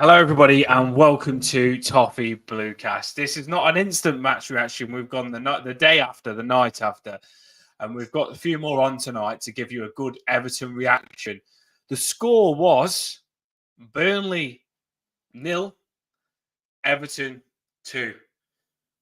Hello, everybody, and welcome to Toffee Bluecast. This is not an instant match reaction. We've gone the day after, the night after, and we've got a few more on tonight to give you a good Everton reaction. The score was Burnley 0, Everton 2.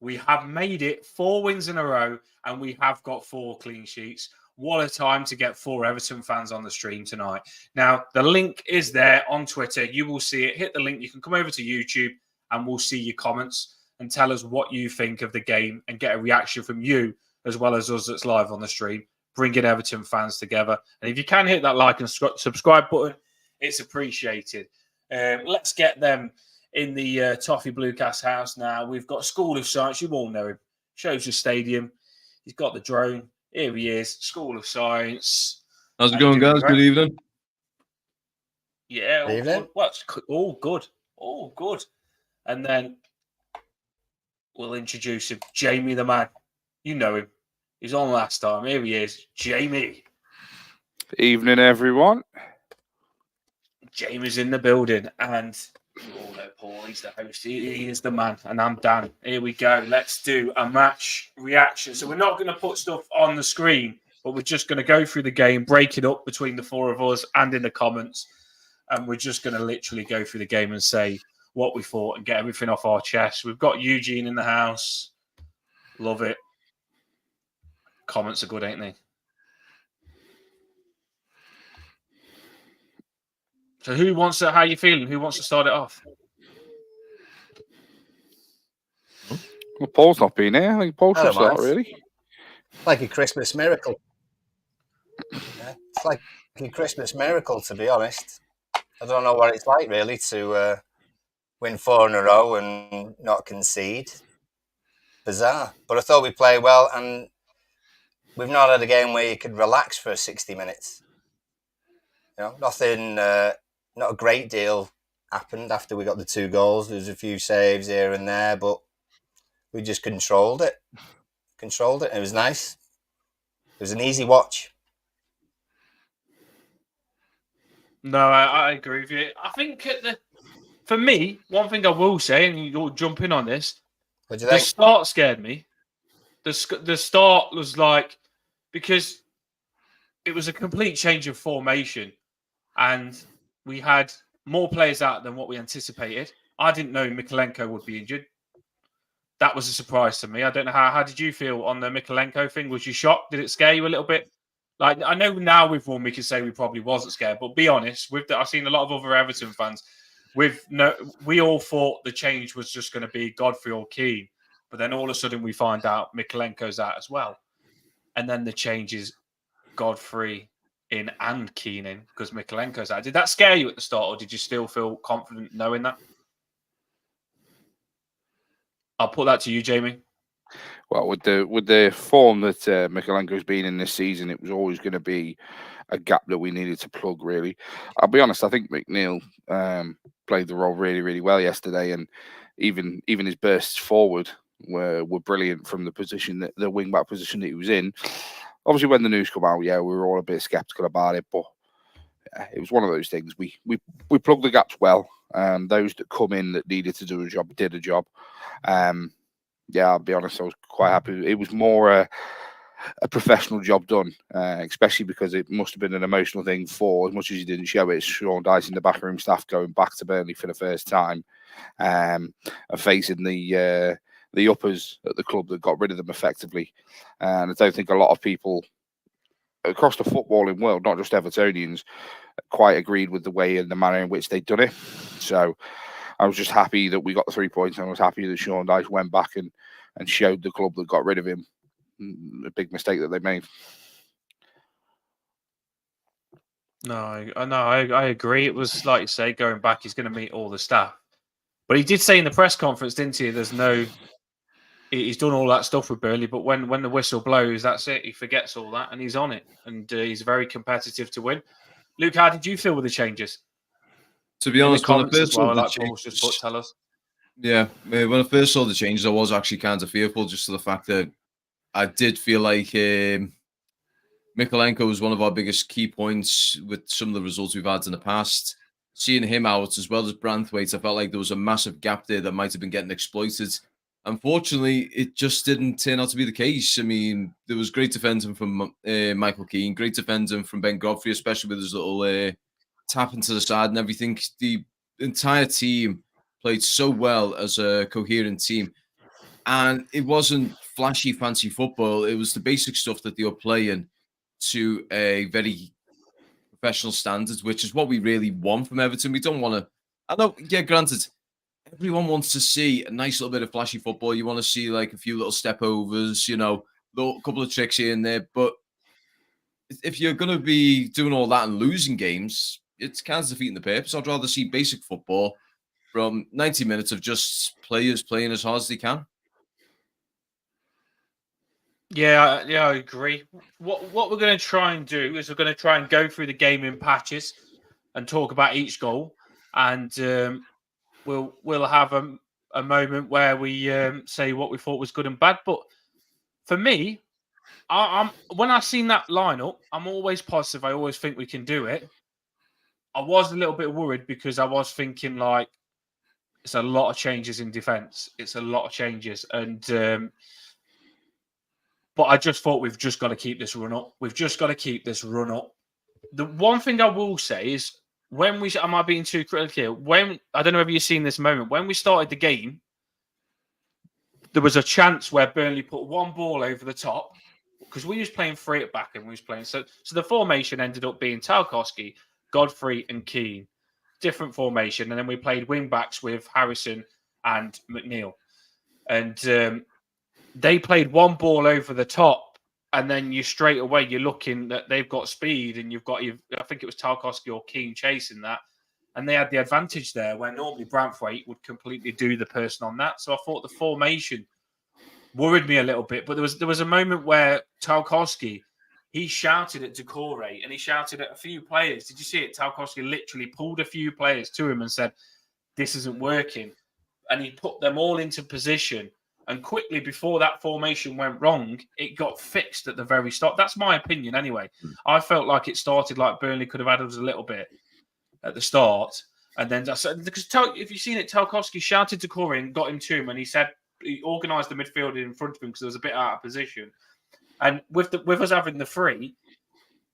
We have made it 4 wins in a row, and we have got 4 clean sheets. What a time to get 4 Everton fans on the stream tonight. Now, the link is there on Twitter. You will see it. Hit the link. You can come over to YouTube and we'll see your comments and tell us what you think of the game and get a reaction from you as well as us that's live on the stream, bringing Everton fans together. And if you can hit that like and subscribe button, it's appreciated. Let's get them in the Toffee Bluecast house now. We've got School of Science. You all know him. Shows the stadium. He's got the drone. Here he is, School of Science. How's it going, guys? Good evening. Yeah, all good. All good. And then we'll introduce him, Jamie the man. You know him. He's on last time. Here he is, Jamie. Evening, everyone. Jamie's in the building, and you all know Paul. He's the host. He is the man, and I'm Dan. Here we go. Let's do a match reaction. So we're not going to put stuff on the screen, but we're just going to go through the game, break it up between the 4 of us and in the comments, and we're just going to literally go through the game and say what we thought and get everything off our chest. We've got Eugene in the house. Love it. Comments are good, ain't they? So who wants to, how are you feeling? Who wants to start it off? Well, Paul's not been here. I think Paul should start, really. Like a Christmas miracle. Yeah, it's like a Christmas miracle, to be honest. I don't know what it's like, really, to win 4 in a row and not concede. Bizarre. But I thought we played well, and we've not had a game where you could relax for 60 minutes. You know, nothing... not a great deal happened after we got the 2 goals. There was a few saves here and there, but we just controlled it. It was nice. It was an easy watch. No, I agree with you. I think for me, one thing I will say, and you'll jump in on this, what do you think? The start scared me. The start was like, because it was a complete change of formation, and we had more players out than what we anticipated. I didn't know Mikalenko would be injured. That was a surprise to me. I don't know how did you feel on the Mikalenko thing? Was you shocked? Did it scare you a little bit? Like, I know now we've won, we can say we probably wasn't scared, but be honest, I've seen a lot of other Everton fans. We all thought the change was just going to be Godfrey or Keane, but then all of a sudden we find out Mikalenko's out as well, and then the change is Godfrey in and Keane in because Mikalenko's out. Did that scare you at the start, or did you still feel confident knowing that? I'll put that to you, Jamie. Well, with the form that Mikalenko's been in this season, it was always going to be a gap that we needed to plug, really. I'll be honest, I think McNeil played the role really, really well yesterday, and even his bursts forward were brilliant from the position, the wing-back position that he was in. Obviously, when the news come out, yeah, we were all a bit sceptical about it, but it was one of those things. We plugged the gaps well. Those that come in that needed to do a job did a job. Yeah, I'll be honest, I was quite happy. It was more a professional job done, especially because it must have been an emotional thing for, as much as he didn't show it, Sean Dyche and the backroom staff going back to Burnley for the first time and facing the uppers at the club that got rid of them effectively. And I don't think a lot of people across the footballing world, not just Evertonians, quite agreed with the way and the manner in which they'd done it. So I was just happy that we got the 3 points, and I was happy that Sean Dyche went back and showed the club that got rid of him a big mistake that they made. No, I agree. It was, like you say, going back, he's going to meet all the staff. But he did say in the press conference, didn't he, he's done all that stuff with Burnley, but when the whistle blows, that's it. He forgets all that, and he's on it. And he's very competitive to win. Luke, how did you feel with the changes? To be honest, when I first saw the changes, tell us. Yeah, when I first saw the changes, I was actually kind of fearful, just to the fact that I did feel like Mikalenko was one of our biggest key points with some of the results we've had in the past. seeing him out as well as Branthwaite, I felt like there was a massive gap there that might have been getting exploited. Unfortunately, it just didn't turn out to be the case. I mean, there was great defending from Michael Keane, great defending from Ben Godfrey, especially with his little tap into the side and everything. The entire team played so well as a coherent team. And it wasn't flashy, fancy football. It was the basic stuff that they were playing to a very professional standards, which is what we really want from Everton. We don't want to. I know, yeah, granted, everyone wants to see a nice little bit of flashy football. You want to see like a few little step overs, a couple of tricks here and there. But if you're going to be doing all that and losing games, it's kind of defeating the purpose. I'd rather see basic football from 90 minutes of just players playing as hard as they can. Yeah, I agree. What we're going to try and do is we're going to try and go through the game in patches and talk about each goal, and we'll have a moment where we say what we thought was good and bad. But for me, I'm when I seen that lineup, I'm always positive. I always think we can do it. I was a little bit worried because I was thinking like it's a lot of changes in defence. It's a lot of changes, and but I just thought we've just got to keep this run up. We've just got to keep this run up. The one thing I will say is when we am I being too critical here? When I don't know if you've seen this moment when we started the game, there was a chance where Burnley put one ball over the top because we was playing three at back and we was playing so the formation ended up being Tarkowski, Godfrey, and Keane. Different formation, and then we played wing backs with Harrison and McNeil, and they played one ball over the top, and then you straight away you're looking that they've got speed, and you've got I think it was Tarkowski or Keane chasing that, and they had the advantage there where normally Branthwaite would completely do the person on that. So I thought the formation worried me a little bit, but there was a moment where Tarkowski he shouted at Decore and he shouted at a few players. Did you see it? Tarkowski literally pulled a few players to him and said, "This isn't working," and he put them all into position. And quickly before that formation went wrong, it got fixed at the very start. That's my opinion anyway. I felt like it started like Burnley could have had us a little bit at the start. And then, because if you've seen it, Tarkowski shouted to Corey and got him to him. And he said he organised the midfield in front of him because there was a bit out of position. And with us having the free,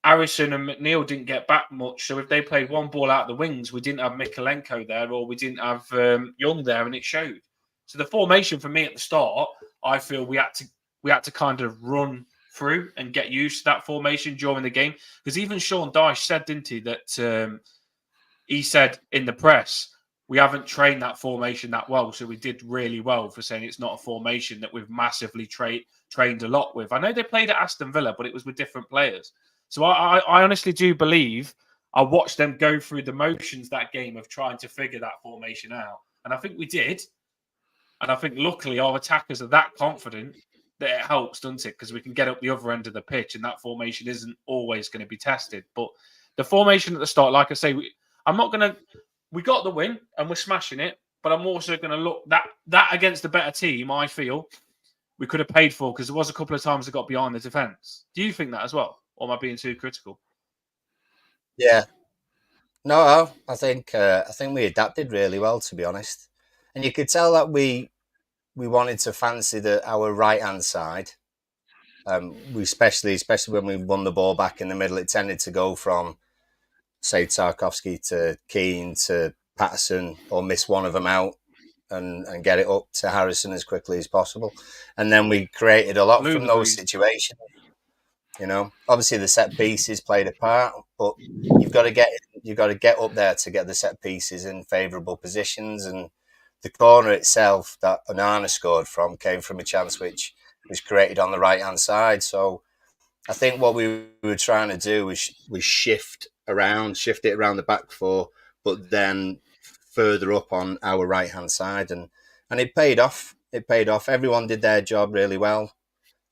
Harrison and McNeil didn't get back much. So if they played one ball out the wings, we didn't have Mikalenko there or we didn't have Young there, and it showed. So the formation for me at the start, I feel we had to kind of run through and get used to that formation during the game. Because even Sean Dyche said, didn't he, that he said in the press, we haven't trained that formation that well. So we did really well for saying it's not a formation that we've massively trained a lot with. I know they played at Aston Villa, but it was with different players. So I honestly do believe I watched them go through the motions that game of trying to figure that formation out. And I think we did. And I think luckily our attackers are that confident that it helps, doesn't it? Because we can get up the other end of the pitch and that formation isn't always going to be tested. But the formation at the start, like I say, we got the win and we're smashing it. But I'm also going to look that against the better team, I feel we could have paid for because there was a couple of times they got behind the defence. Do you think that as well? Or am I being too critical? Yeah. No, I think we adapted really well, to be honest. And you could tell that we wanted to fancy our right hand side. We especially when we won the ball back in the middle, it tended to go from say Tarkowski to Keane to Patterson or miss one of them out and get it up to Harrison as quickly as possible. And then we created a lot from those situations. Obviously the set pieces played a part, but you've got to get up there to get the set pieces in favourable positions. And the corner itself that Onana scored from came from a chance which was created on the right hand side. So I think what we were trying to do was shift it around the back four, but then further up on our right hand side, and it paid off. It paid off. Everyone did their job really well.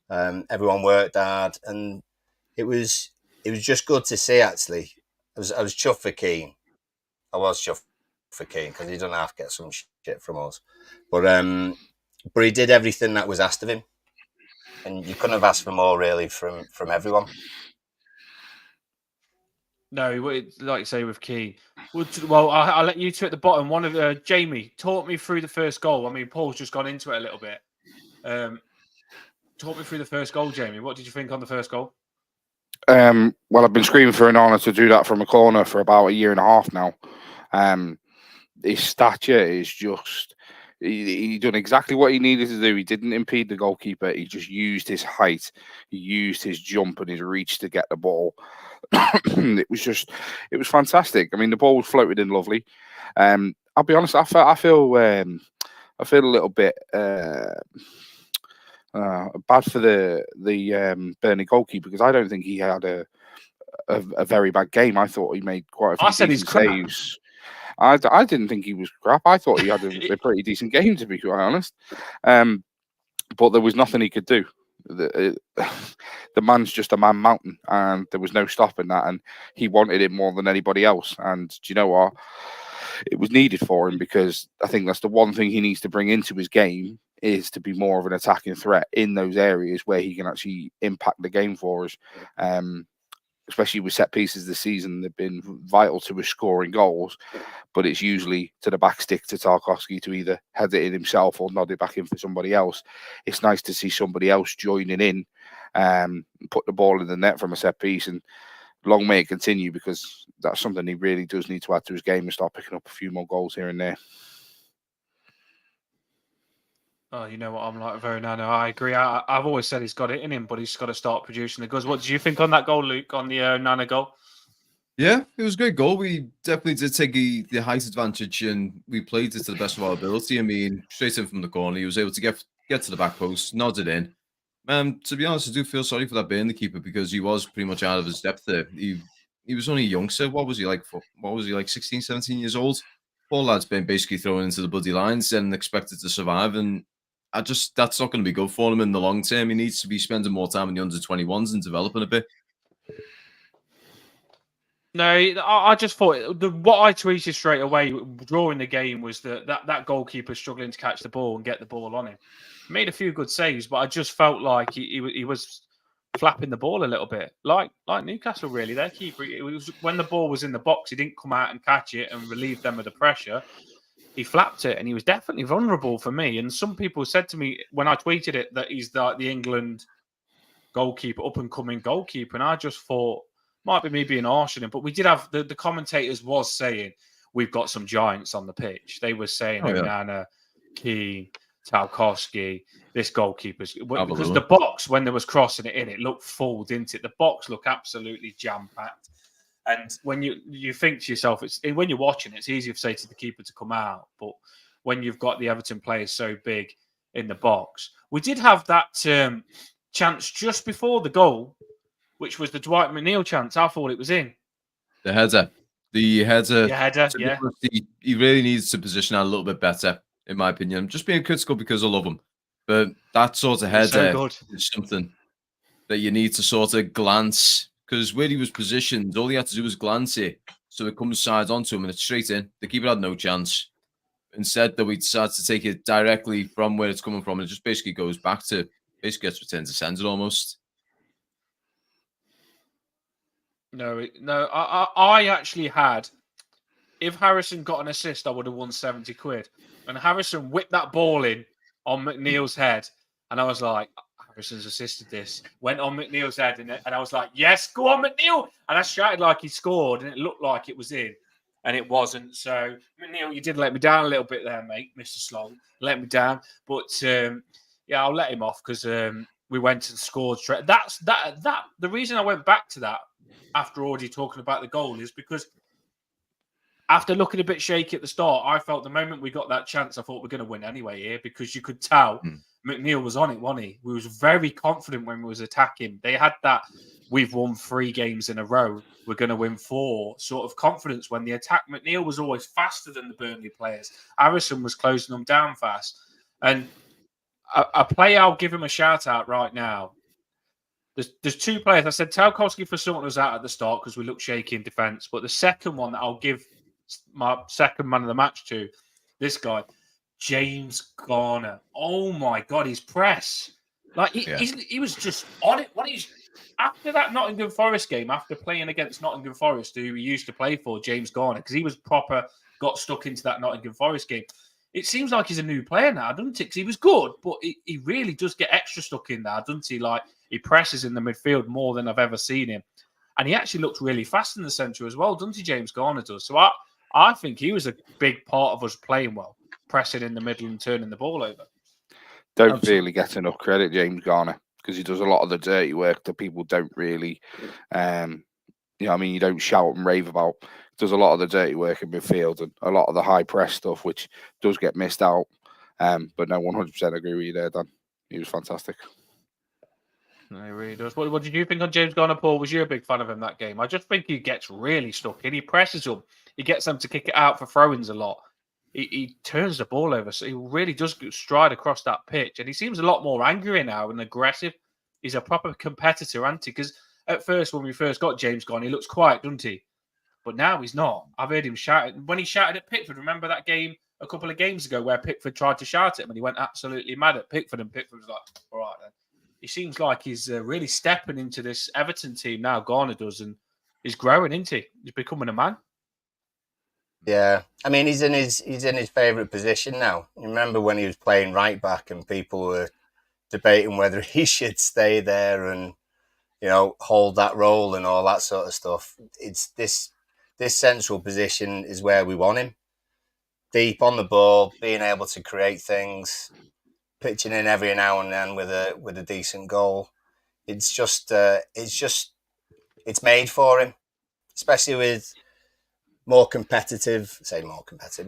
Everyone worked hard, and it was just good to see. Actually, I was chuffed for Keane. I was chuffed for Keane because he doesn't have to get some shit from us, but he did everything that was asked of him, and you couldn't have asked for more really from everyone. No, like you say with Keane. Well, I'll let you two at the bottom. One of Jamie, talk me through the first goal. I mean, Paul's just gone into it a little bit. Talk me through the first goal, Jamie. What did you think on the first goal? Well, I've been screaming for an honour to do that from a corner for about a year and a half now. His stature is just. He done exactly what he needed to do. He didn't impede the goalkeeper. He just used his height. He used his jump and his reach to get the ball. it was fantastic. I mean, the ball was floated in lovely. I'll be honest. I feel a little bit bad for the Burnley goalkeeper because I don't think he had a very bad game. I thought he made quite a few decent saves. I didn't think he was crap. I thought he had a pretty decent game, to be quite honest. But there was nothing he could do. The man's just a man mountain, and there was no stopping that. And he wanted it more than anybody else. And do you know what? It was needed for him because I think that's the one thing he needs to bring into his game is to be more of an attacking threat in those areas where he can actually impact the game for us. Especially with set pieces this season, they've been vital to his scoring goals, but it's usually to the back stick to Tarkowski to either head it in himself or nod it back in for somebody else. It's nice to see somebody else joining in, put the ball in the net from a set piece, and long may it continue because that's something he really does need to add to his game and start picking up a few more goals here and there. Oh, you know what I'm like, very nano. I agree. I've always said he's got it in him, but he's got to start producing the goods. What do you think on that goal, Luke, on the Nana goal? Yeah, it was a great goal. We definitely did take the height advantage and we played it to the best of our ability. I mean, straight in from the corner, he was able to get to the back post, nod it in. To be honest, I do feel sorry for that Burnley keeper because he was pretty much out of his depth there. He was only a youngster. What was he like? 16, 17 years old? Poor lad's been basically thrown into the bloody lines and expected to survive. And that's not going to be good for him in the long term. He needs to be spending more time in the under-21s and developing a bit. No, I just thought what I tweeted straight away during the game was that goalkeeper struggling to catch the ball and get the ball on him. He made a few good saves, but I just felt like he was flapping the ball a little bit, like Newcastle really. Their keeper, it was when the ball was in the box, he didn't come out and catch it and relieve them of the pressure. He flapped it, and he was definitely vulnerable for me. And some people said to me when I tweeted it that he's the England goalkeeper, up and coming goalkeeper, and I just thought might be me being harsh on him, but we did have the commentators was saying we've got some giants on the pitch. They were saying Onana, Keane, Tarkowski, this goalkeeper's because the box when there was crossing it in, it looked full, didn't it? The box looked absolutely jam packed. And when you think to yourself, when you're watching, it's easier to say to the keeper to come out. But when you've got the Everton players so big in the box, we did have that chance just before the goal, which was the Dwight McNeil chance. I thought it was in. The header. The header. Yeah. He really needs to position that a little bit better, in my opinion. I'm just being critical because I love him. But that sort of header is something that you need to sort of glance. Because where he was positioned, all he had to do was glance it. So it comes side onto him and it's straight in. The keeper had no chance. Instead, we decided to take it directly from where it's coming from. And it just basically goes back to, basically gets returned to sender almost. No. I actually had, if Harrison got an assist, I would have won 70 quid. And Harrison whipped that ball in on McNeil's head. And I was like, Harrison's assisted this. Went on McNeil's head, and I was like, yes, go on, McNeil. And I shouted like he scored, and it looked like it was in. And it wasn't. So, McNeil, you did let me down a little bit there, mate, Mr. Slong. Let me down. But, yeah, I'll let him off because we went and scored straight. The reason I went back to that after already talking about the goal is because after looking a bit shaky at the start, I felt the moment we got that chance, I thought we're going to win anyway here because you could tell McNeil was on it, wasn't he? We was very confident when we was attacking. They had that we've won 3 games in a row, we're going to win 4 sort of confidence when the attack. McNeil was always faster than the Burnley players. Harrison was closing them down fast. And a player, I'll give him a shout out right now. There's 2 players. I said Tarkowski for someone was out at the start because we looked shaky in defence. But the second one that I'll give my second man of the match to, this guy, James Garner. Oh my God, his press. Like he was just on it. after that Nottingham Forest game, after playing against Nottingham Forest, who we used to play for, James Garner, because he was got stuck into that Nottingham Forest game. It seems like he's a new player now, doesn't it? Because he was good, but he really does get extra stuck in there, doesn't he? Like, he presses in the midfield more than I've ever seen him. And he actually looks really fast in the centre as well, doesn't he, James Garner does? So I think he was a big part of us playing well, pressing in the middle and turning the ball over. Don't really get enough credit, James Garner, because he does a lot of the dirty work that people don't really, you don't shout and rave about. He does a lot of the dirty work in midfield and a lot of the high press stuff, which does get missed out. But no, 100% agree with you there, Dan. He was fantastic. No, he really does. What did you think on James Garner, Paul? Was you a big fan of him that game? I just think he gets really stuck in. He presses them. He gets them to kick it out for throw-ins a lot. He turns the ball over, so he really does stride across that pitch. And he seems a lot more angry now and aggressive. He's a proper competitor, isn't he? Because at first, when we first got James Garner, he looks quiet, doesn't he? But now he's not. I've heard him shouting. When he shouted at Pickford, remember that game a couple of games ago where Pickford tried to shout at him and he went absolutely mad at Pickford, and Pickford was like, all right then. He seems like he's really stepping into this Everton team now, Garner does, and he's growing, isn't he? He's becoming a man. Yeah, I mean, he's in his favourite position now. You remember when he was playing right back and people were debating whether he should stay there and, hold that role and all that sort of stuff. It's this central position is where we want him. Deep on the ball, being able to create things, pitching in every now and then with a decent goal. It's made for him, especially with more competitive,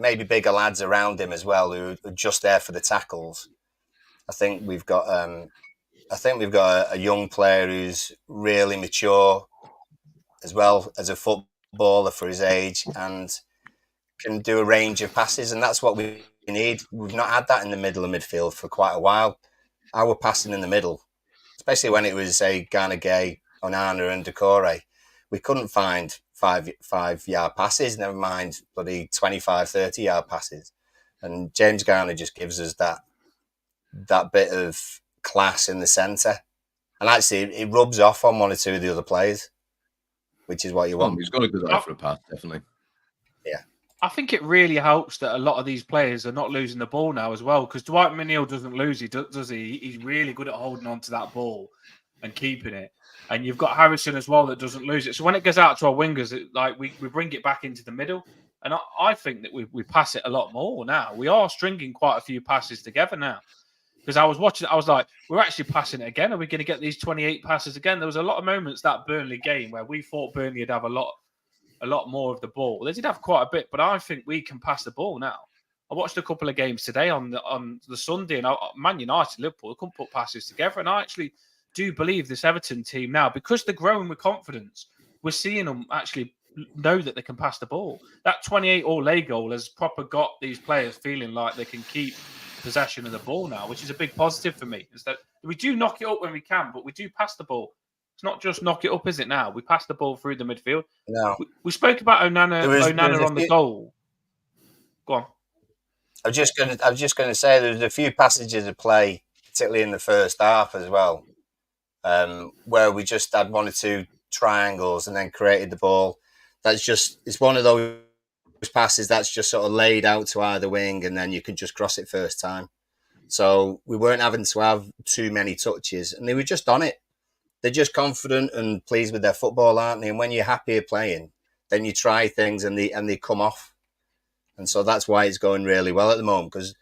maybe bigger lads around him as well who are just there for the tackles. I think we've got a young player who's really mature as well as a footballer for his age and can do a range of passes, and that's what we need. We've not had that in the middle of midfield for quite a while. Our passing in the middle, especially when it was Ghana Gay, Onana and Decore, we couldn't find 5-yard passes, never mind bloody 25, 30-yard passes. And James Garner just gives us that bit of class in the centre. And actually, it rubs off on one or two of the other players, which is what you want. He's got a good eye for a pass, definitely. Yeah. I think it really helps that a lot of these players are not losing the ball now as well, because Dwight McNeil doesn't lose, does he? He's really good at holding on to that ball and keeping it. And you've got Harrison as well that doesn't lose it. So when it goes out to our wingers, we bring it back into the middle. And I think that we pass it a lot more now. We are stringing quite a few passes together now. Because I was watching it, I was like, we're actually passing it again. Are we going to get these 28 passes again? There was a lot of moments that Burnley game where we thought Burnley would have a lot more of the ball. They did have quite a bit, but I think we can pass the ball now. I watched a couple of games today on the Sunday, and Man United, Liverpool, couldn't put passes together. And I actually do believe this Everton team now, because they're growing with confidence, we're seeing them actually know that they can pass the ball. That 28 all-lay goal has proper got these players feeling like they can keep possession of the ball now, which is a big positive for me. Is that we do knock it up when we can, but we do pass the ball. It's not just knock it up, is it now? We pass the ball through the midfield. No. We spoke about Onana on the goal. Go on. I was just going to say there's a few passages of play, particularly in the first half as well, where we just had one or two triangles and then created the ball. It's one of those passes that's just sort of laid out to either wing and then you can just cross it first time. So we weren't having to have too many touches and they were just on it. They're just confident and pleased with their football, aren't they? And when you're happier playing, then you try things and they come off. And so that's why it's going really well at the moment. Because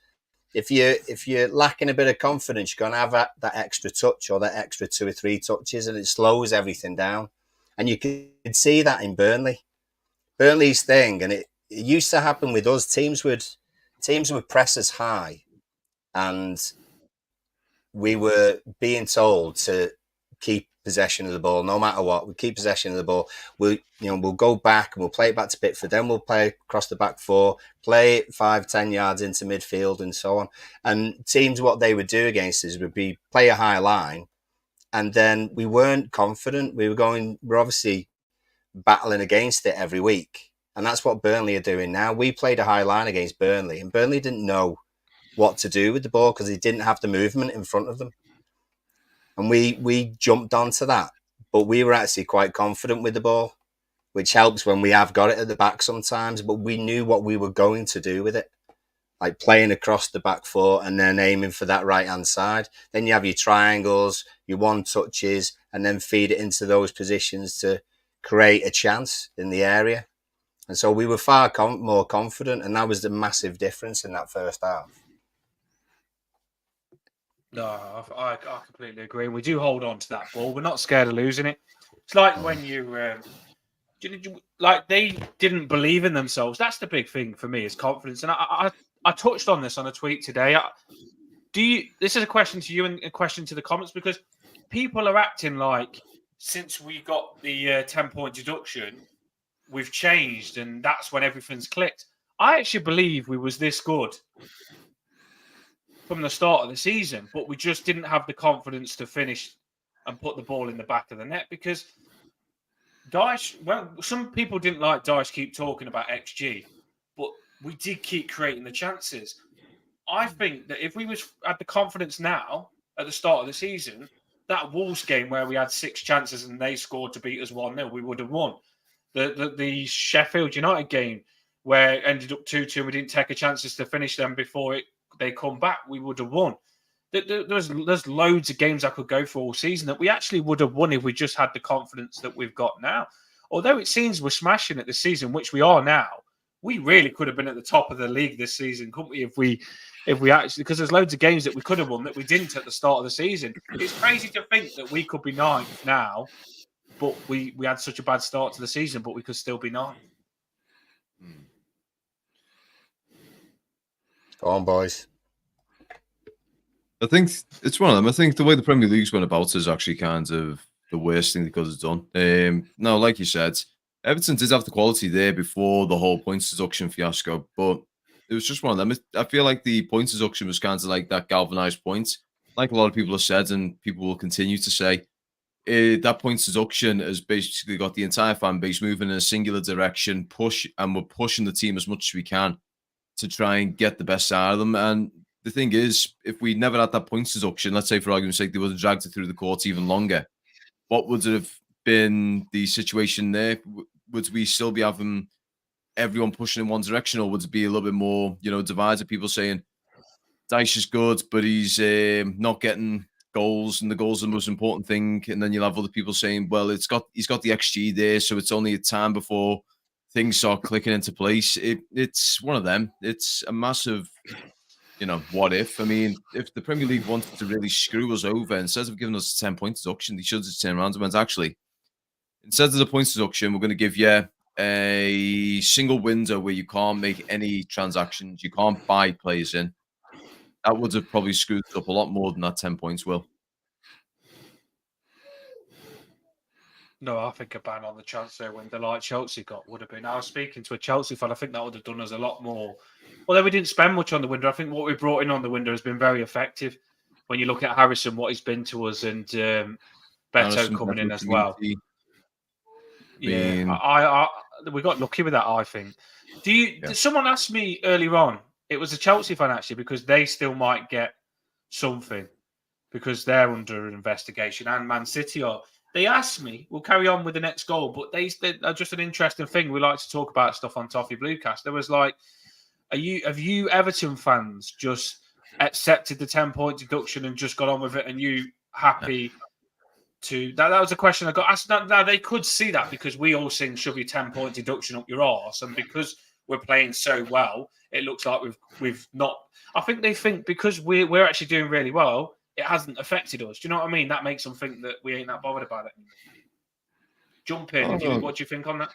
if you're lacking a bit of confidence, you're going to have that extra touch or that extra 2 or 3 touches, and it slows everything down. And you could see that in Burnley's thing, and it used to happen with us. Teams would press us high, and we were being told to keep possession of the ball no matter what. We keep possession of the ball. We'll go back and we'll play it back to Pickford. Then we'll play across the back 4, play it 5-10 yards into midfield and so on. And teams, what they would do against us would be play a high line, and then we weren't confident. We're obviously battling against it every week, and that's what Burnley are doing now. We played a high line against Burnley, and Burnley didn't know what to do with the ball because they didn't have the movement in front of them. And we jumped onto that but we were actually quite confident with the ball, which helps when we have got it at the back sometimes. But we knew what we were going to do with it, like playing across the back foot and then aiming for that right-hand side. Then you have your triangles, your one touches, and then feed it into those positions to create a chance in the area. And so we were far more confident, and that was the massive difference in that first half. No, I completely agree. We do hold on to that ball. We're not scared of losing it. It's like when like they didn't believe in themselves. That's the big thing for me is confidence. And I touched on this on a tweet today. This is a question to you and a question to the comments, because people are acting like since we got the 10-point deduction, we've changed and that's when everything's clicked. I actually believe we was this good from the start of the season, but we just didn't have the confidence to finish and put the ball in the back of the net, because some people didn't like Dyche keep talking about XG, but we did keep creating the chances. I think that if we had the confidence now at the start of the season, that Wolves game where we had 6 chances and they scored to beat us 1-0, we would have won. The Sheffield United game where it ended up 2-2 and we didn't take a chances to finish them before they come back, we would have won. There's loads of games I could go for all season that we actually would have won if we just had the confidence that we've got now. Although it seems we're smashing it this season, which we are now, we really could have been at the top of the league this season, couldn't we? If we actually, because there's loads of games that we could have won that we didn't at the start of the season. It's crazy to think that we could be 9th now, but we had such a bad start to the season, but we could still be 9th. Go on, boys. I think it's one of them. I think the way the Premier League's went about is actually kind of the worst thing they could have done. No, like you said, Everton did have the quality there before the whole points deduction fiasco, but it was just one of them. I feel like the points deduction was kind of like that galvanized point. Like a lot of people have said, and people will continue to say, that points deduction has basically got the entire fan base moving in a singular direction, and we're pushing the team as much as we can to try and get the best out of them. And the thing is, if we never had that points deduction, let's say for argument's sake, they would have dragged it through the courts even longer. What would have been the situation there? Would we still be having everyone pushing in one direction, or would it be a little bit more, divided? People saying Dyche is good, but he's not getting goals, and the goals are the most important thing. And then you'll have other people saying, well, he's got the XG there, so it's only a time before things start clicking into place. It's one of them. It's a massive, what if? I mean, if the Premier League wanted to really screw us over, instead of giving us a 10-point deduction, they should just turn around and went, actually, instead of the points deduction, we're going to give you a single window where you can't make any transactions, you can't buy players in. That would have probably screwed up a lot more than that 10 points will. No, I think a ban on the transfer window like Chelsea got would have been. I was speaking to a Chelsea fan. I think that would have done us a lot more. Although we didn't spend much on the window, I think what we brought in on the window has been very effective. When you look at Harrison, what he's been to us, and Beto coming in as well. Yeah, we got lucky with that, I think. Someone asked me earlier on, it was a Chelsea fan actually, because they still might get something because they're under investigation, and Man City are. They asked me, we'll carry on with the next goal, but they just an interesting thing. We like to talk about stuff on Toffee Bluecast. There was like, have you Everton fans just accepted the 10-point deduction and just got on with it, and you happy to that was a question I got asked. Now they could see that because we all sing shove your 10-point deduction up your arse, and because we're playing so well, it looks like we've not. I think they think because we're actually doing really well, it hasn't affected us. Do you know what I mean? That makes them think that we ain't that bothered about it. Jump in. What do you think on that?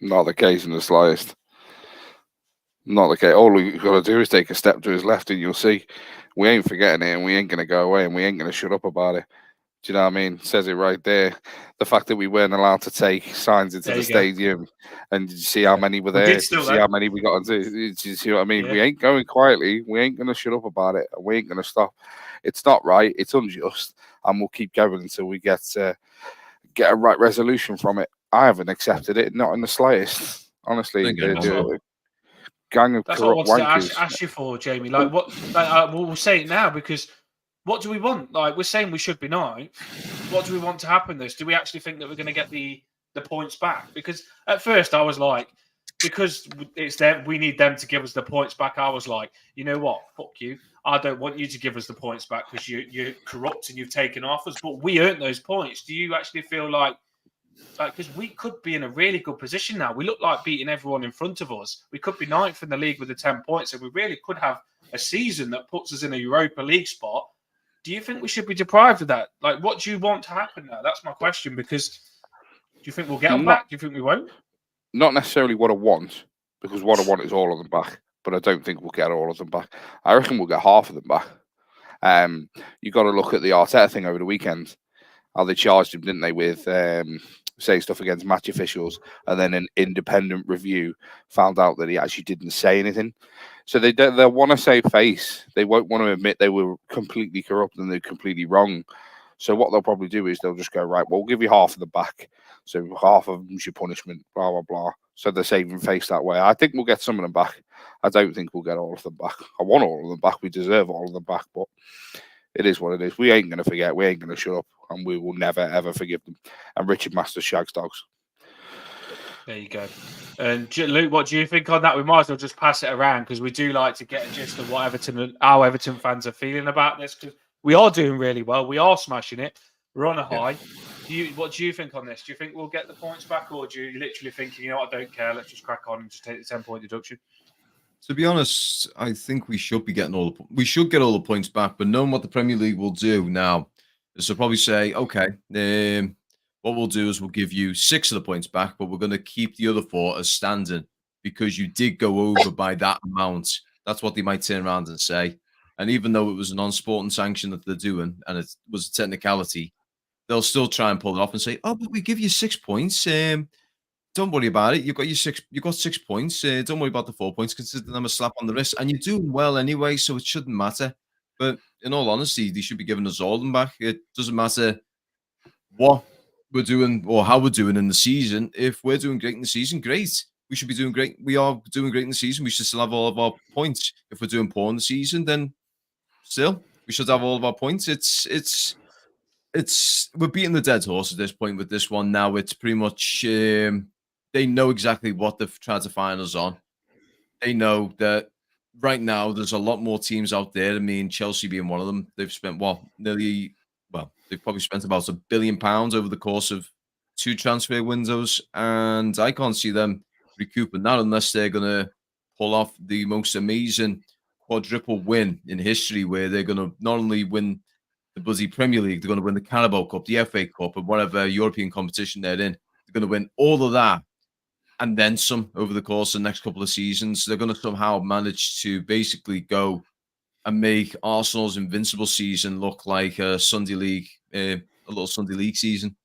Not the case in the slightest. Not the case. All we've got to do is take a step to his left, and you'll see we ain't forgetting it, and we ain't going to go away, and we ain't going to shut up about it. Do you know what I mean? It says it right there. The fact that we weren't allowed to take signs into the stadium, and did you see how many were there? Did you see how many we got to do? Did you see what I mean? Yeah. We ain't going quietly. We ain't going to shut up about it, and we ain't going to stop. It's not right. It's unjust, and we'll keep going until we get a right resolution from it. I haven't accepted it, not in the slightest. Honestly, gang of that's corrupt what I wanted wankers. to ask you for, Jamie. Like, what? We'll say it now because what do we want? Like, we're saying we should be 9th. what do we want to happen? Do we actually think that we're going to get the points back? Because at first I was like, because it's them, we need them to give us the points back. I was like, you know what? Fuck you. I don't want you to give us the points back because you're corrupt and you've taken off us. But we earned those points. Do you actually feel like because we could be in a really good position now? We look like beating everyone in front of us. We could be ninth in the league with the 10 points, and we really could have a season that puts us in a Europa League spot. Do you think we should be deprived of that? Like, what do you want to happen now? That's my question. Because do you think we'll get them back? Do you think we won't? Not necessarily what I want, because what I want is all of them back. But I don't think we'll get all of them back. I reckon we'll get half of them back. You got to look at the Arteta thing over the weekend. How they charged him, didn't they, with saying stuff against match officials, and then an independent review found out that he actually didn't say anything. So they'll want to save face. They won't want to admit they were completely corrupt and they're completely wrong. So what they'll probably do is they'll just go, right, well, we'll give you half of them back. So half of them's your punishment, blah, blah, blah. So they're saving face that way. I think we'll get some of them back. I don't think we'll get all of them back. I want all of them back. We deserve all of them back, but it is what it is. We ain't going to forget. We ain't going to shut up, and we will never, ever forgive them. And Richard Masters shags dogs. There you go. And Luke, what do you think on that? We might as well just pass it around because we do like to get a gist of what how Everton fans are feeling about this, because we are doing really well. We are smashing it. We're on a high. What do you think on this? Do you think we'll get the points back, or do you literally think, you know what, I don't care, let's just crack on and just take the 10-point deduction? To be honest, I think we should be getting we should get all the points back. But knowing what the Premier League will do now is they'll probably say, okay, what we'll do is we'll give you 6 of the points back, but we're going to keep the other 4 as standing because you did go over by that amount. That's what they might turn around and say. And even though it was a non-sporting sanction that they're doing and it was a technicality, they'll still try and pull it off and say, oh, but we give you 6 points. Don't worry about it. You got 6 points. Don't worry about the 4 points. Consider them a slap on the wrist. And you're doing well anyway, so it shouldn't matter. But in all honesty, they should be giving us all them back. It doesn't matter what we're doing or how we're doing in the season. If we're doing great in the season, great. We should be doing great. We are doing great in the season. We should still have all of our points. If we're doing poor in the season, then still we should have all of our points. We're beating the dead horse at this point with this one now. It's pretty much they know exactly what they've tried to find us on. They know that right now there's a lot more teams out there. I mean, Chelsea being one of them. They've spent they've probably spent about £1 billion over the course of 2 transfer windows, and I can't see them recouping that unless they're going to pull off the most amazing quadruple win in history, where they're going to not only win the bloody Premier League, they're going to win the Carabao Cup, the FA Cup, and whatever European competition they're in. They're going to win all of that and then some over the course of the next couple of seasons. They're going to somehow manage to basically go and make Arsenal's invincible season look like a Sunday League, a little Sunday League season.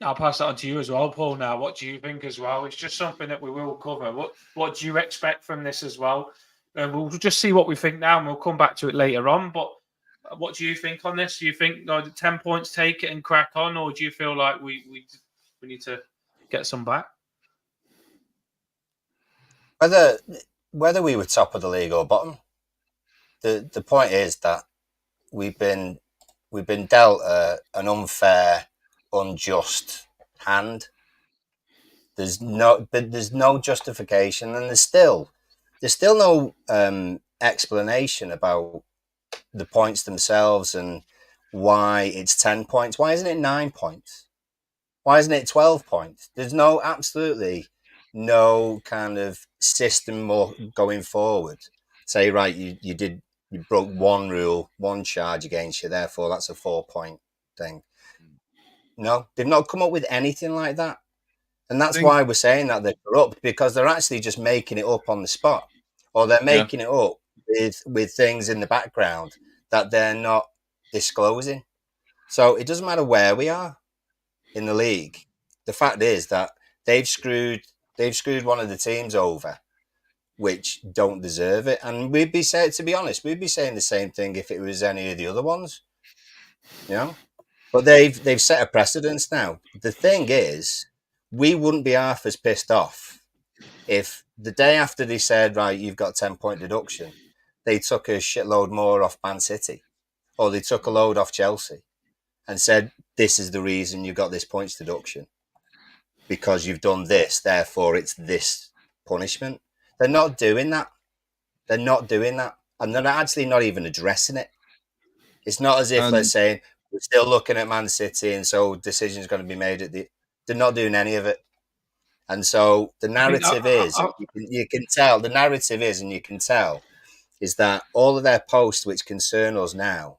I'll pass that on to you as well, Paul. Now, what do you think as well? It's just something that we will cover. What do you expect from this as well? And we'll just see what we think now, and we'll come back to it later on. But what do you think on this? Do you think 10 points, take it and crack on, or do you feel like we need to get some back? Whether we were top of the league or bottom, the point is that we've been dealt an unfair, unjust hand. There's no justification, and there's still no explanation about the points themselves and why it's 10 points. Why isn't it 9 points? Why isn't it 12 points? There's absolutely no kind of system more going forward. Say, right, you broke one rule, one charge against you, therefore that's a 4-point thing. No, they've not come up with anything like that. And that's why we're saying that they're corrupt, because they're actually just making it up on the spot, or they're making it up with things in the background that they're not disclosing. So it doesn't matter where we are in the league. The fact is that they've screwed one of the teams over, which don't deserve it. And to be honest, we'd be saying the same thing if it was any of the other ones, you know. But they've set a precedence now. The thing is, we wouldn't be half as pissed off if the day after they said, right, you've got 10-point deduction, they took a shitload more off Man City or they took a load off Chelsea and said, this is the reason you got this points deduction, because you've done this, therefore it's this punishment. They're not doing that. They're not doing that. And they're actually not even addressing it. It's not as if they're saying, we're still looking at Man City and so decisions going to be made at the... They're not doing any of it. And so the narrative you can tell, the narrative is, and you can tell, is that all of their posts which concern us now,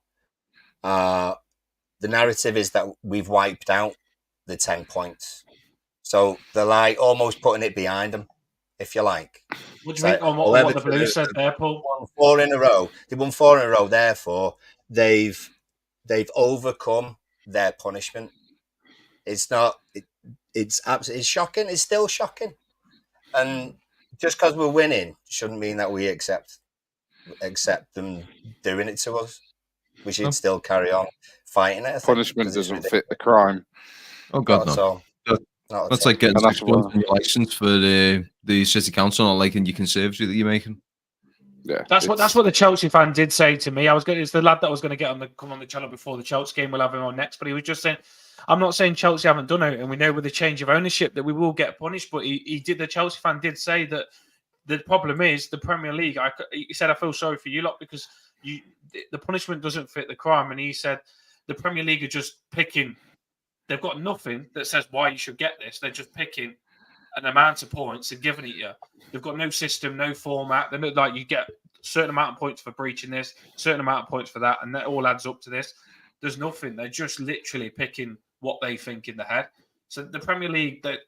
the narrative is that we've wiped out the 10 points. So they're like almost putting it behind them, if you like. What do you think on what the Blues said there, Paul? Won 4 in a row. They won 4 in a row. Therefore, they've overcome their punishment. It's not. It's absolutely shocking. It's still shocking. And just because we're winning shouldn't mean that we accept them doing it to us. We should still carry on fighting it. Punishment doesn't fit the crime. Oh God, no. That's like getting 6 points on your license for the city council not liking your conservatory that you're making. Yeah, that's what the Chelsea fan did say to me. It's the lad that was going to come on the channel before the Chelsea game. We'll have him on next, but he was just saying, I'm not saying Chelsea haven't done it, and we know with the change of ownership that we will get punished. But the Chelsea fan did say that the problem is the Premier League. He said, I feel sorry for you lot because the punishment doesn't fit the crime, and he said the Premier League are just picking. They've got nothing that says why you should get this. They're just picking an amount of points and giving it you. They've got no system, no format. They look like you get a certain amount of points for breaching this, a certain amount of points for that, and that all adds up to this. There's nothing. They're just literally picking what they think in the head. So the Premier League, I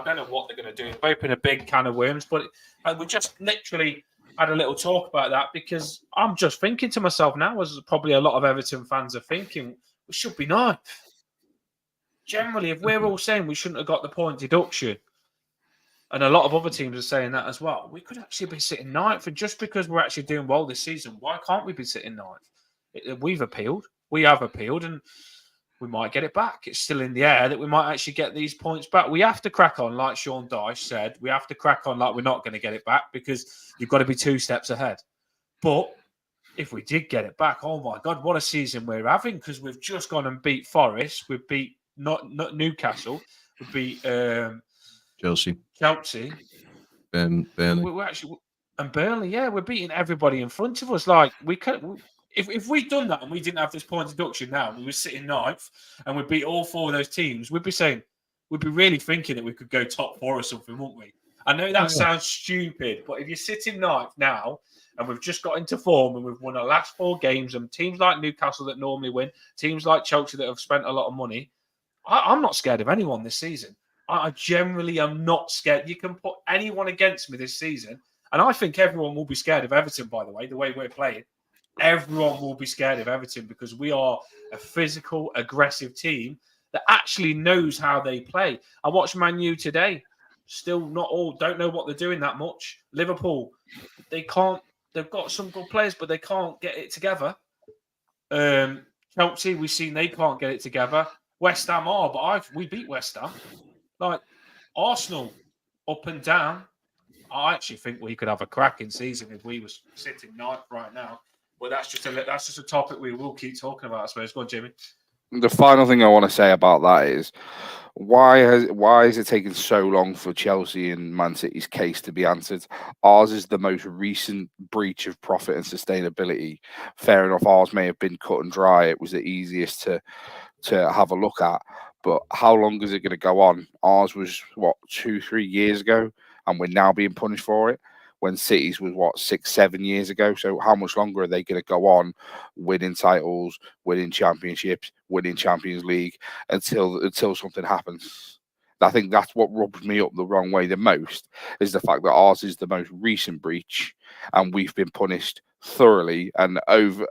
don't know what they're going to do. They've opened a big can of worms, but we just literally had a little talk about that because I'm just thinking to myself now, as probably a lot of Everton fans are thinking, we should be ninth. Generally, if we're all saying we shouldn't have got the point deduction, and a lot of other teams are saying that as well, we could actually be sitting ninth. And just because we're actually doing well this season, why can't we be sitting ninth? We've appealed. We have appealed, and we might get it back. It's still in the air that we might actually get these points back. We have to crack on, like Sean Dyche said. We have to crack on like we're not going to get it back because you've got to be 2 steps ahead. But if we did get it back, oh my God, what a season we're having, because we've just gone and beat Forest. We've beat not Newcastle. We beat Chelsea. Burnley. We're actually, and Burnley, yeah, we're beating everybody in front of us. Like we could, if we'd done that and we didn't have this point deduction now, we were sitting ninth and we beat all 4 of those teams, we'd be really thinking that we could go top 4 or something, wouldn't we? I know that sounds stupid, but if you're sitting ninth now and we've just got into form and we've won the last 4 games, and teams like Newcastle that normally win, teams like Chelsea that have spent a lot of money, I'm not scared of anyone this season. I generally am not scared. You can put anyone against me this season, and I think everyone will be scared of Everton, by the way we're playing. Everyone will be scared of Everton because we are a physical, aggressive team that actually knows how they play. I watched Man U today. Still not all, don't know what they're doing that much. Liverpool, they've got some good players, but they can't get it together. Chelsea, we've seen they can't get it together. West Ham are, but we beat West Ham. Like Arsenal, up and down. I actually think we could have a cracking season if we were sitting ninth right now. But that's just a topic we will keep talking about, I suppose. Go on, Jimmy. The final thing I want to say about that is why is it taking so long for Chelsea and Man City's case to be answered? Ours is the most recent breach of profit and sustainability. Fair enough, ours may have been cut and dry. It was the easiest to have a look at. But how long is it going to go on? Ours was, 2-3 years ago, and we're now being punished for it, when City's was, 6-7 years ago. So how much longer are they going to go on winning titles, winning championships, winning Champions League until something happens? I think that's what rubs me up the wrong way the most, is the fact that ours is the most recent breach, and we've been punished thoroughly and over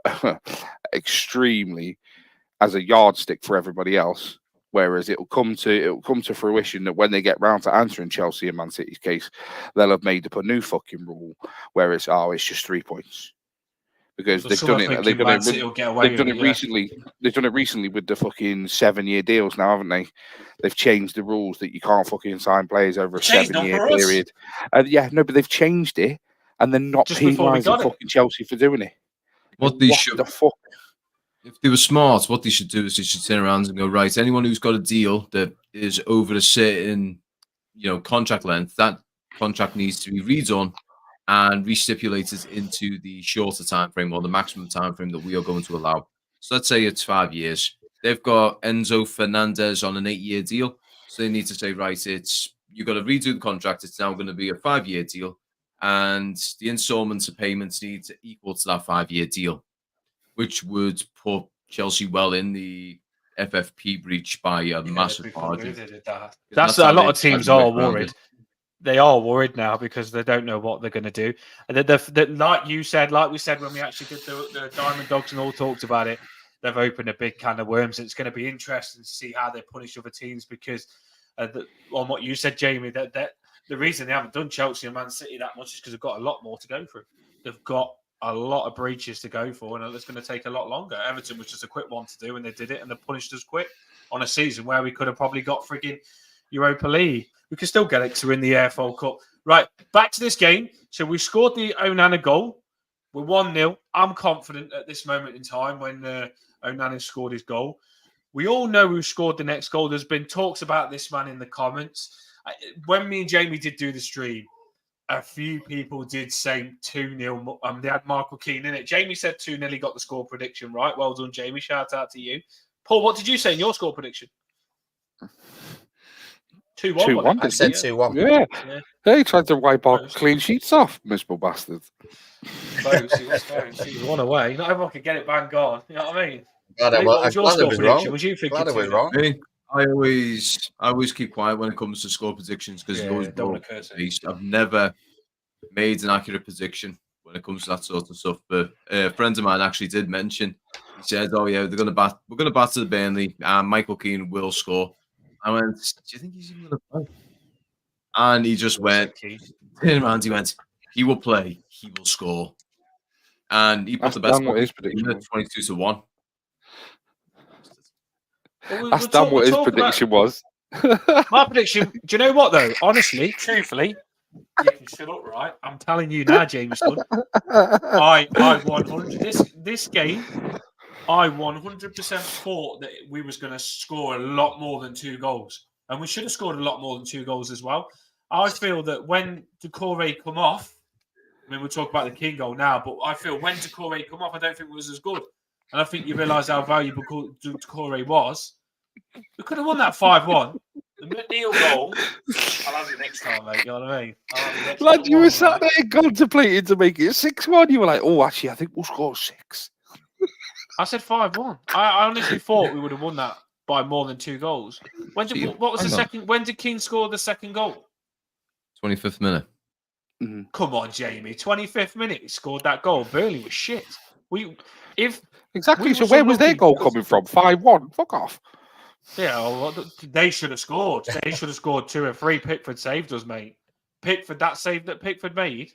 extremely as a yardstick for everybody else. Whereas it'll come to fruition that when they get round to answering Chelsea and Man City's case, they'll have made up a new fucking rule where it's just 3 points, because they've done it recently. They've done it recently with the fucking 7-year deals now, haven't they? They've changed the rules that you can't fucking sign players over a 7-year period. But they've changed it, and they're not penalising fucking Chelsea for doing it. What the fuck? if they were smart, what they should do is they should turn around and go, right, anyone who's got a deal that is over a certain, contract length, that contract needs to be redone and restipulated into the shorter time frame or the maximum time frame that we are going to allow. So let's say it's 5 years. They've got Enzo Fernandez on an 8-year deal. So they need to say, right, you've got to redo the contract. It's now going to be a 5-year deal. And the installments of payments need to equal to that 5-year deal, which would put Chelsea well in the FFP breach by a massive margin. That's a lot of teams are worried. They are worried now because they don't know what they're going to do. And like you said, like we said when we actually did the Diamond Dogs and all talked about it, they've opened a big can of worms. It's going to be interesting to see how they punish other teams because on what you said, Jamie, that the reason they haven't done Chelsea and Man City that much is because they've got a lot more to go through. They've got a lot of breaches to go for, and it's going to take a lot longer. Everton was just a quick one to do, and they did it, and they punished us quick on a season where we could have probably got frigging Europa League. We could still get it to win the AFL Cup. Right, back to this game. So we scored the Onana goal. We're 1-0. I'm confident at this moment in time when Onana scored his goal. We all know who scored the next goal. There's been talks about this man in the comments. When me and Jamie did do the stream, a few people did say 2-0. They had Michael Keane in it. Jamie said 2-0. He got the score prediction right. Well done, Jamie. Shout out to you. Paul, what did you say in your score prediction? 2-1. 2-1. I said 2-1. Yeah. He tried to wipe our clean sheets off, miserable bastard. Close. It was close. He was one away. Not everyone could get it bang on. You know what I mean? What was your score prediction? Was you thinking I was wrong? I always keep quiet when it comes to score predictions because you always don't want to curse it. I've never made an accurate prediction when it comes to that sort of stuff. But a friend of mine actually did mention. He said, "Oh yeah, we're going to bat to the Burnley, and Michael Keane will score." I went, "Do you think he's even going to play?" And he just went, turned around. He went, "He will play. He will score." And he put the best what his prediction was. 22-1. That's damn what his prediction was. My prediction. Do you know what though? Honestly, truthfully, you can shut up, right? I'm telling you now, Jameson. I 100 this game. I 100% thought that we was going to score a lot more than 2 goals, and we should have scored a lot more than 2 goals as well. I feel that when Doucouré come off, I mean, we'll talk about the King goal now, but I feel when Doucouré come off, I don't think it was as good, and I think you realise how valuable Doucouré was. We could have won that 5-1. The McNeil goal, I'll have it next time, mate. You know what I mean? Lad, you were sat there contemplating to make it 6-1. You were like, "Oh, actually, I think we'll score 6." I said 5-1. I honestly thought we would have won that by more than 2 goals. What was the second? When did Keane score the second goal? 25th minute. Mm-hmm. Come on, Jamie. 25th minute, he scored that goal. Burnley was shit. Exactly. So where was their goal coming from? 5-1. Fuck off. Yeah, well, they should have scored. They should have scored 2 or 3. Pickford saved us, mate. Pickford, that save that Pickford made.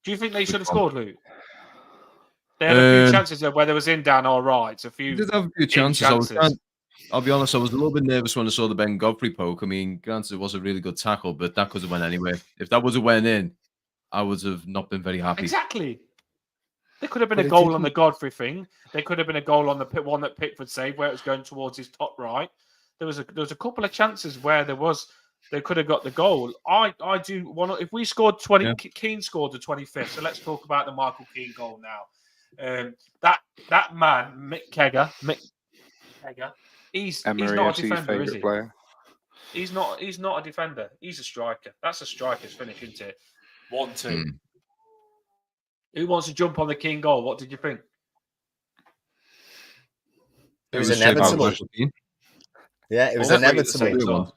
Do you think they should have scored, Luke? They had a few chances there where there was in down all right. A few. Did have a few chances. I'll be honest, I was a little bit nervous when I saw the Ben Godfrey poke. I mean, granted, it was a really good tackle, but that could have went anywhere. If that would have went in, I would have not been very happy. Exactly. There could have been a goal on the Godfrey thing. There could have been a goal on the one that Pickford saved, where it was going towards his top right. There was a couple of chances where they could have got the goal. I do want if we scored 20, yeah. Keane scored the 25th. So let's talk about the Michael Keane goal now. That man, Mick Kegger, he's not a defender, is he? Player. He's not a defender. He's a striker. That's a striker's finish, isn't it? 1-2. Who wants to jump on the King goal? What did you think? It was inevitable. Yeah, it was inevitable.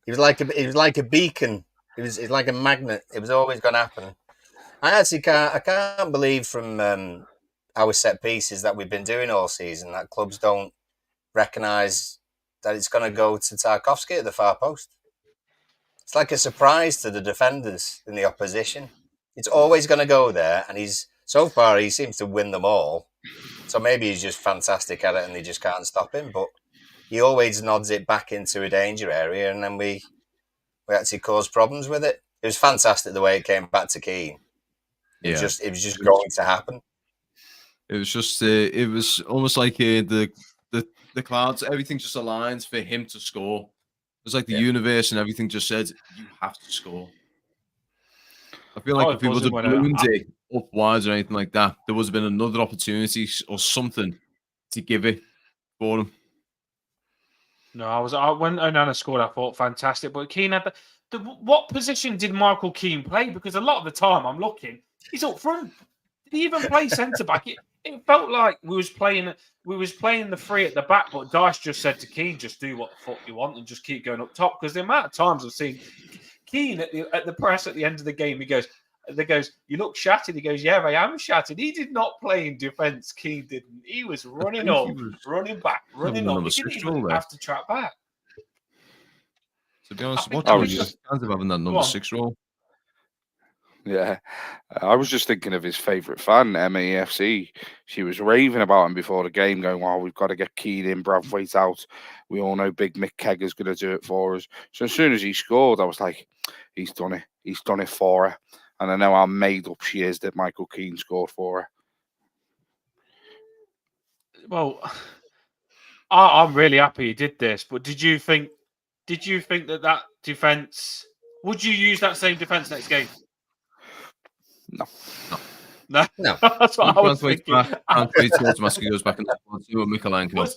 He was like a beacon. It was like a magnet. It was always going to happen. I can't believe from our set pieces that we've been doing all season that clubs don't recognise that it's going to go to Tarkowski at the far post. It's like a surprise to the defenders in the opposition. It's always going to go there, and so far he seems to win them all. So maybe he's just fantastic at it, and they just can't stop him. But he always nods it back into a danger area, and then we actually cause problems with it. It was fantastic the way it came back to Keane. It was just going to happen. It was just, it was almost like the clouds, everything just aligns for him to score. It was like the universe and everything just said, you have to score. I feel I like was if he would buzzing have when ballooned it up wide or anything like that, there would have been another opportunity or something to give it for him. No, when Onana scored, I thought fantastic. But Keane had what position did Michael Keane play? Because a lot of the time I'm looking, he's up front. Did he even play centre back? It felt like we was playing the three at the back, but Dice just said to Keane, just do what the fuck you want and just keep going up top. Because the amount of times I've seen Keane at the press at the end of the game, he goes, you look shattered. He goes, yeah, I am shattered. He did not play in defence. Keane didn't. He was running up, running back, running up. He didn't even have to track back. To be honest, I was chance of having that number 6 role? Yeah, I was just thinking of his favourite fan, MEFC. She was raving about him before the game, going, "Well, we've got to get Keane in, Brathwaite out. We all know Big Mick Kegger's going to do it for us." So as soon as he scored, I was like, "He's done it. He's done it for her." And I know how made up she is that Michael Keane scored for her. Well, I'm really happy he did this. But did you think that defence? Would you use that same defence next game? No. No. That's what I was thinking. Brathwaite automatically goes back in the squad too with Mikalenko.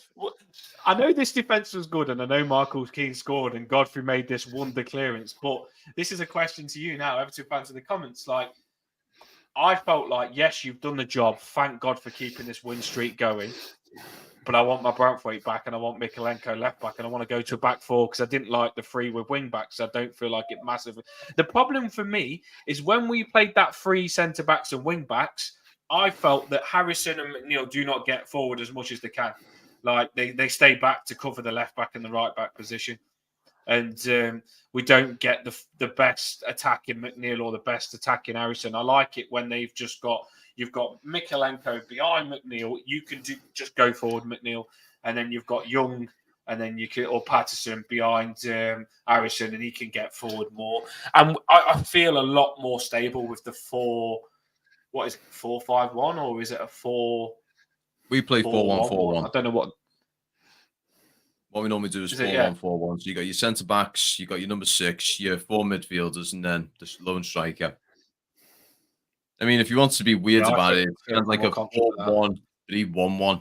I know this defence was good, and I know Michael Keane scored, and Godfrey made this wonder clearance. But this is a question to you now, Everton fans in the comments. Like, I felt like, yes, you've done the job. Thank God for keeping this win streak going. But I want my Brathwaite back, and I want Mikalenko left back, and I want to go to a back four because I didn't like the three with wing backs. I don't feel like it massively. The problem for me is when we played that three centre backs and wing backs, I felt that Harrison and McNeil do not get forward as much as they can. Like they stay back to cover the left back and the right back position, and we don't get the best attacking McNeil or the best attacking Harrison. I like it when they've just got. You've got Mikalenko behind McNeil. You can just go forward, McNeil, and then you've got Young, and then you can or Patterson behind Harrison, and he can get forward more. And I feel a lot more stable with the 4. What is it? 4-5-1, or is it a 4? We play 4-1-4-1. I don't know what. What we normally do is 4-1-4-1. So you got your centre backs, you got your number 6, your 4 midfielders, and then the lone striker. I mean, if you want to be weird about it, it's kind of like a 4-1-3-1-1.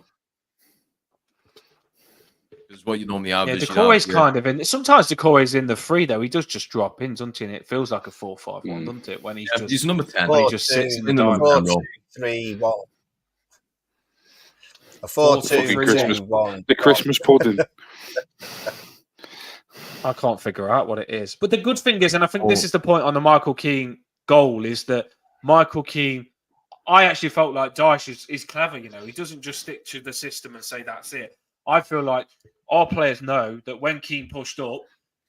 Is what you normally have. Yeah, Decore's kind of in. Sometimes Decore's in the 3 though. He does just drop in, doesn't he? And it feels like a 4-5-1, doesn't it? When he's number 10. When he just sits in the number 10 role. 4-2-3-1. A 4-2-3-1. The Christmas pudding. I can't figure out what it is. But the good thing is, and I think this is the point on the Michael Keane goal, is that Michael Keane, I actually felt like Dyche is clever, you know. He doesn't just stick to the system and say that's it. I feel like our players know that when Keane pushed up,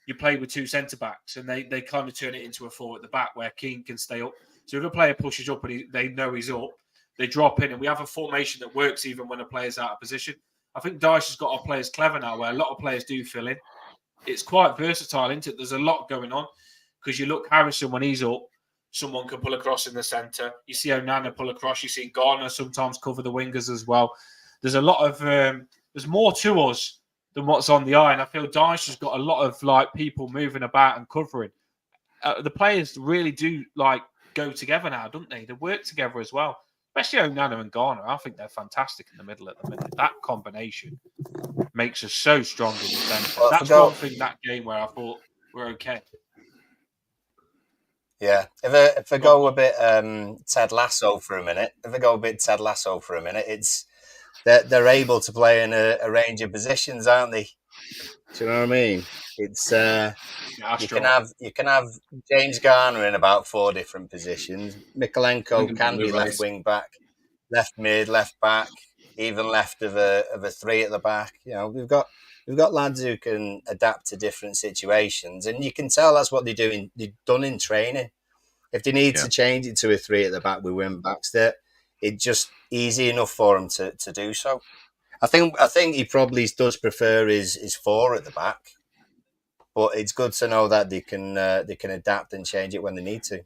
you play with 2 centre-backs and they kind of turn it into a 4 at the back where Keane can stay up. So if a player pushes up and they know he's up, they drop in and we have a formation that works even when a player's out of position. I think Dyche has got our players clever now where a lot of players do fill in. It's quite versatile, isn't it? There's a lot going on because you look Harrison when he's up, someone can pull across in the centre. You see Onana pull across. You see Garner sometimes cover the wingers as well. There's a lot of there's more to us than what's on the eye, and I feel Dyche has got a lot of like people moving about and covering. The players really do like go together now, don't they? They work together as well, especially Onana and Garner. I think they're fantastic in the middle at the minute. That combination makes us so strong in the centre. That's one thing that game where I thought we're okay. Yeah, if I go a bit Ted Lasso for a minute, it's they're able to play in a range of positions, aren't they? Do you know what I mean? It's you can have James Garner in about 4 different positions. Mikalenko can be left wing back, left mid, left back, even left of a 3 at the back. You know, we've got lads who can adapt to different situations, and you can tell that's what they've done in training. If they need to change it to a 3 at the back with wing backs, that it's just easy enough for them to do so. I think he probably does prefer his 4 at the back, but it's good to know that they can adapt and change it when they need to.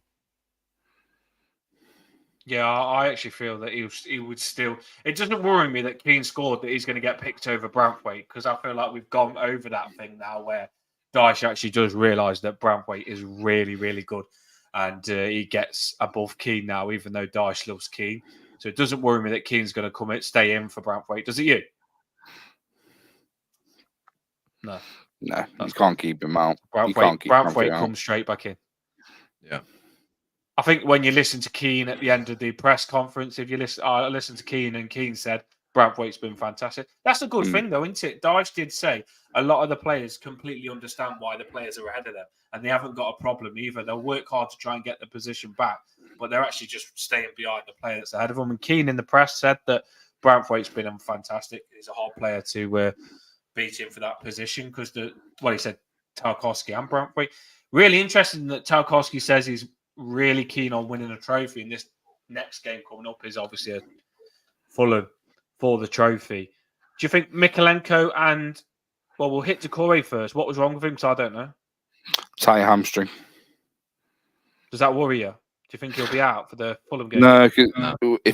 Yeah, I actually feel that he would still. It doesn't worry me that Keane scored that he's going to get picked over Branthwaite, because I feel like we've gone over that thing now where Dyche actually does realise that Branthwaite is really, really good, and he gets above Keane now, even though Dyche loves Keane. So it doesn't worry me that Keane's going to stay in for Branthwaite. Does it you? No. No, you That's can't keep him out. You Branthwaite, can't keep Branthwaite out. comes straight back in. Yeah. I think when you listen to Keane at the end of the press conference, if you listen, I listened to Keane, and Keane said Branthwaite's been fantastic. That's a good thing, though, isn't it? Dyche did say a lot of the players completely understand why the players are ahead of them, and they haven't got a problem either. They'll work hard to try and get the position back, but they're actually just staying behind the player that's ahead of them. And Keane in the press said that Branthwaite's been fantastic. He's a hard player to beat him for that position, because he said Tarkowski and Branthwaite. Really interesting that Tarkowski says he's really keen on winning a trophy, and this next game coming up is obviously a Fulham for the trophy. Do you think Mikalenko and we'll hit Decore first? What was wrong with him? Because I don't know. Tie hamstring. Does that worry you? Do you think he'll be out for the Fulham game? No, if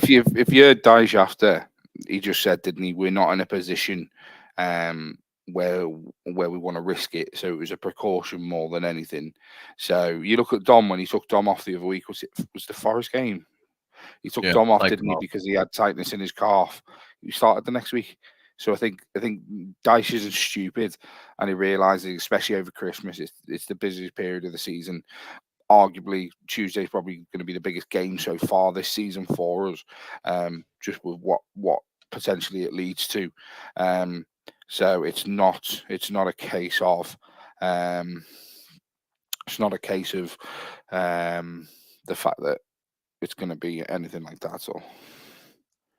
you heard Dyche after, he just said, didn't he? We're not in a position where we want to risk it, so it was a precaution more than anything. So you look at Dom when he took Dom off the other week. Was the Forest game? He took Dom off, didn't he? Because he had tightness in his calf. He started the next week. So I think Dyche isn't stupid, and he realises, especially over Christmas, it's the busiest period of the season. Arguably, Tuesday's probably going to be the biggest game so far this season for us, just with what potentially it leads to. So it's not a case of the fact that it's going to be anything like that. So,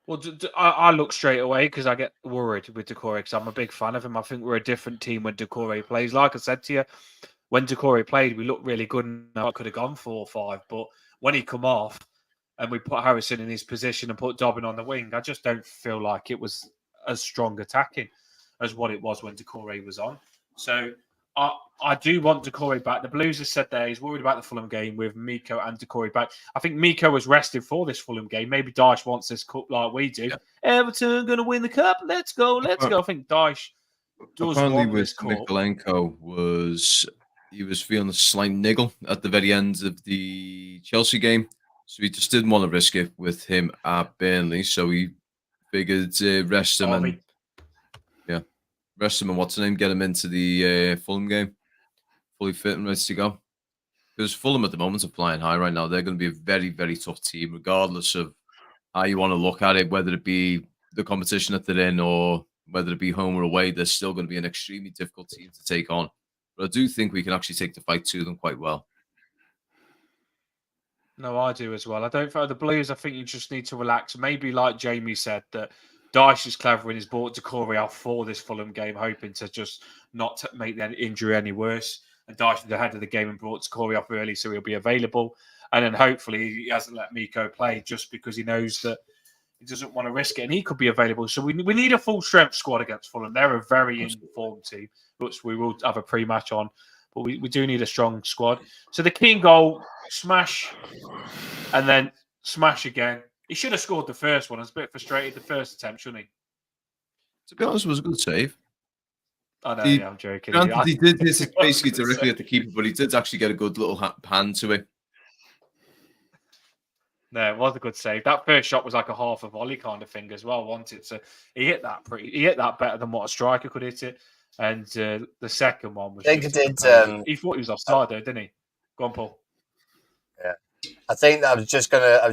well, I look straight away because I get worried with Decore, because I'm a big fan of him. I think we're a different team when Decore plays. Like I said to you, when Decore played, we looked really good, and I could have gone 4-5. But when he come off and we put Harrison in his position and put Dobbin on the wing, I just don't feel like it was as strong attacking as what it was when Decore was on. So I do want Decore back. The Blues have said there he's worried about the Fulham game with Miko and Decore back. I think Miko was rested for this Fulham game. Maybe Dyche wants this cup like we do. Yeah. Everton going to win the cup. Let's go. I think Dyche does want this cup. Mikalenko he was feeling a slight niggle at the very end of the Chelsea game. So he just didn't want to risk it with him at Burnley. So he figured rest him and what's the name, get him into the Fulham game, fully fit and ready to go. Because Fulham at the moment are flying high right now. They're going to be a very, very tough team, regardless of how you want to look at it, whether it be the competition that they're in or whether it be home or away. They're still going to be an extremely difficult team to take on. But I do think we can actually take the fight to them quite well. No, I do as well. I don't think the Blues, I think you just need to relax. Maybe like Jamie said, that Dyche is clever and he's brought Decore off for this Fulham game, hoping to just not make the injury any worse. And Dyche is ahead of the game and brought Decore off early, so he'll be available. And then hopefully he hasn't let Miko play just because he knows that he doesn't want to risk it, and he could be available. So we need a full strength squad against Fulham. They're a very informed team, which we will have a pre-match on. But we do need a strong squad. So the Keane goal, smash, and then smash again. He should have scored the first one. I was a bit frustrated the first attempt, shouldn't he? To be honest, it was a good save. I know, I'm joking. He did hit it basically directly at the keeper, but he did actually get a good little hand to it. No, it was a good save. That first shot was like a half a volley kind of thing as well, wasn't it? So he hit that better than what a striker could hit it. And the second one was. I think he thought he was offside though, didn't he? Go on, Paul. Yeah, I think that I was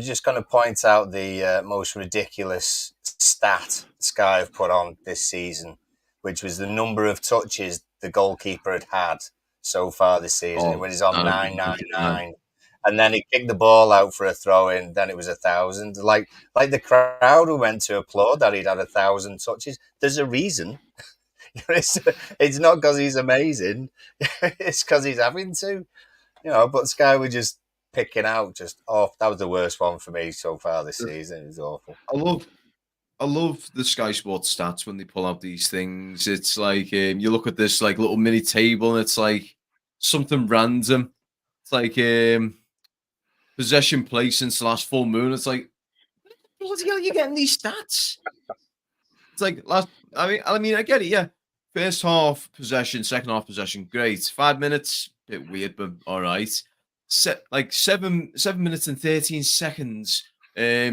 just gonna point out the most ridiculous stat Sky have put on this season, which was the number of touches the goalkeeper had so far this season. When he's on 999, and then he kicked the ball out for a throw in. Then it was 1,000. Like the crowd who went to applaud that he'd had 1,000 touches. There's a reason. It's not because he's amazing. It's because he's having to, But Sky were just picking out that was the worst one for me so far this season. It was awful. I love the Sky Sports stats when they pull out these things. It's like you look at this like little mini table, and it's like something random. It's like possession play since the last full moon. It's like bloody hell are you getting these stats? It's like I mean, I get it, yeah. First half possession, second half possession, great. 5 minutes, bit weird, but all right. Like 7 minutes and 13 seconds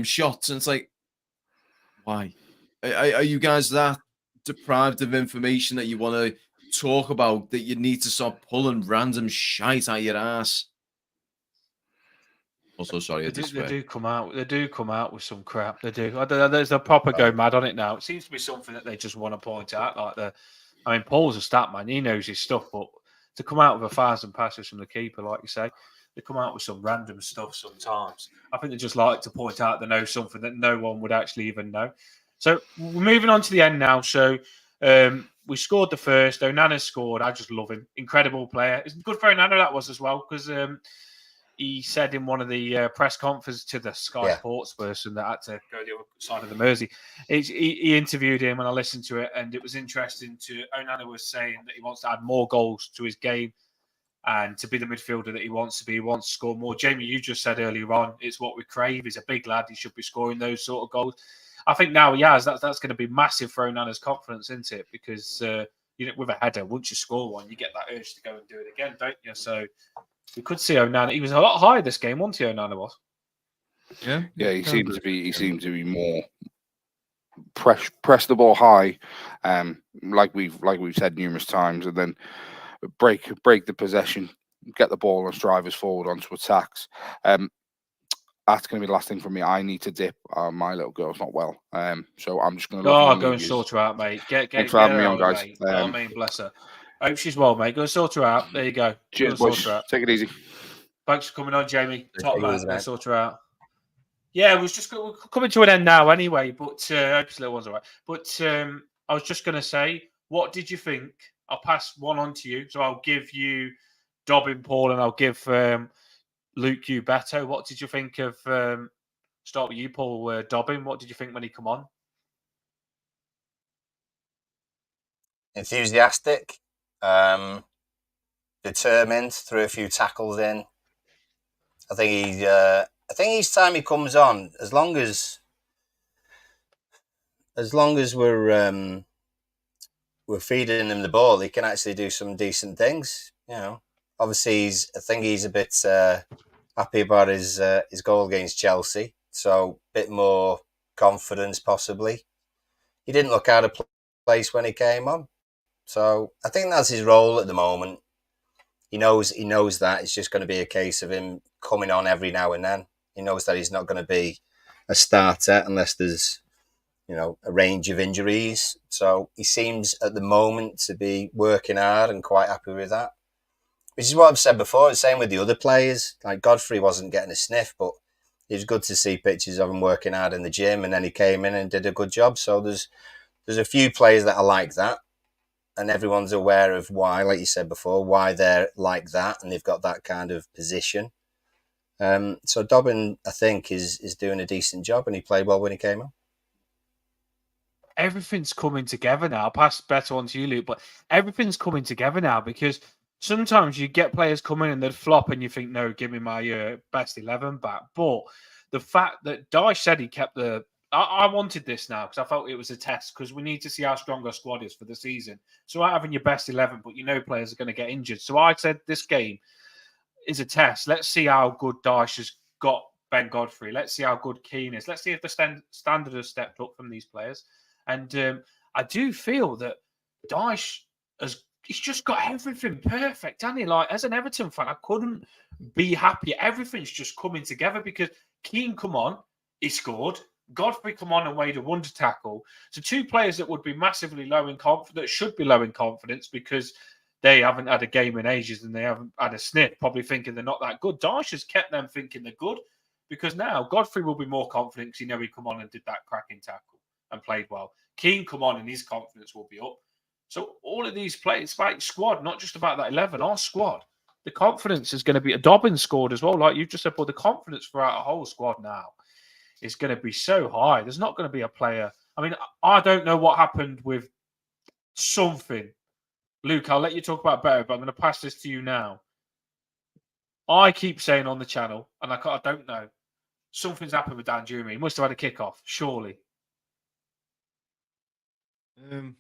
shots, and it's like, why? Are you guys that deprived of information that you want to talk about that you need to stop pulling random shite out your ass? Also, sorry, I They swear. do come out. They do come out with some crap. They do. I don't know, there's a proper go mad on it now. It seems to be something that they just want to point out. I mean, Paul's a stat man. He knows his stuff, but to come out with 1,000 passes from the keeper, like you say, they come out with some random stuff sometimes. I think they just like to point out they know something that no one would actually even know. So we're moving on to the end now. So we scored the first. Onana scored. I just love him. Incredible player. It's good for Onana that was as well, because he said in one of the press conferences to the Sky Sports person that had to go the other side of the Mersey, he interviewed him and I listened to it, and it was interesting. Onana was saying that he wants to add more goals to his game and to be the midfielder that he wants to be. He wants to score more. Jamie, you just said earlier on, it's what we crave. He's a big lad. He should be scoring those sort of goals. I think now he has. That's going to be massive for Onana's confidence, isn't it? Because with a header, once you score one, you get that urge to go and do it again, don't you? So we could see Onana. He was a lot higher this game, wasn't he? Onana was. Yeah. He seemed to be more press the ball high, like we've said numerous times, and then break the possession, get the ball and drive us forward onto attacks. That's going to be the last thing for me. I need to dip. My little girl's not well, so I'm just going to. Go and sort her out, mate. Thanks for having me on, guys. I mean, bless her. I hope she's well, mate. Go and sort her out. There you go. Cheers, boys. Take it easy. Thanks for coming on, Jamie. Top man. Go sort her out. Yeah, we're coming to an end now anyway, but I hope this little one's all right. But I was just going to say, what did you think? I'll pass one on to you. So I'll give you Dobbin, Paul, and I'll give Luke, you, Beto. What did you think of, start with you, Paul, Dobbin? What did you think when he come on? Enthusiastic, determined, threw a few tackles in. I think each time he comes on, as long as we're feeding him the ball, he can actually do some decent things. You know, obviously I think he's a bit happy about his goal against Chelsea, so a bit more confidence possibly. He didn't look out of place when he came on, so I think that's his role at the moment. He knows that it's just going to be a case of him coming on every now and then. He knows that he's not going to be a starter unless there's, a range of injuries. So he seems at the moment to be working hard and quite happy with that. Which is what I've said before. It's the same with the other players. Like Godfrey wasn't getting a sniff, but it was good to see pictures of him working hard in the gym, and then he came in and did a good job. So there's a few players that are like that. And everyone's aware of why, like you said before, why they're like that, and they've got that kind of position. So Dobbin, I think, is doing a decent job, and he played well when he came on. Everything's coming together now. I'll pass better on to you, Luke, but everything's coming together now, because sometimes you get players come in and they'd flop, and you think, no, give me my best 11 back. But the fact that Dyche said he kept the... I wanted this now because I felt it was a test, because we need to see how strong our squad is for the season. So having your best 11, but players are going to get injured. So I said this game is a test. Let's see how good Dyche has got Ben Godfrey. Let's see how good Keane is. Let's see if the standard has stepped up from these players. And I do feel that Dyche he's just got everything perfect, hasn't he? Like, as an Everton fan, I couldn't be happier. Everything's just coming together, because Keane come on, he scored. Godfrey come on and made a wonder tackle. So two players that would be massively low in confidence, should be low in confidence, because they haven't had a game in ages and they haven't had a sniff, probably thinking they're not that good. Dyche has kept them thinking they're good, because now Godfrey will be more confident because he come on and did that cracking tackle and played well. Keane come on and his confidence will be up. So all of these players, it's about squad, not just about that 11, our squad. The confidence is going to be... Dobbin scored as well, like you just said, but the confidence throughout our whole squad now is going to be so high. There's not going to be a player... I mean, I don't know what happened with something. Luke, I'll let you talk about better, but I'm going to pass this to you now. I keep saying on the channel, and I don't know, something's happened with Dan Juma. He must have had a kick-off, surely. I'm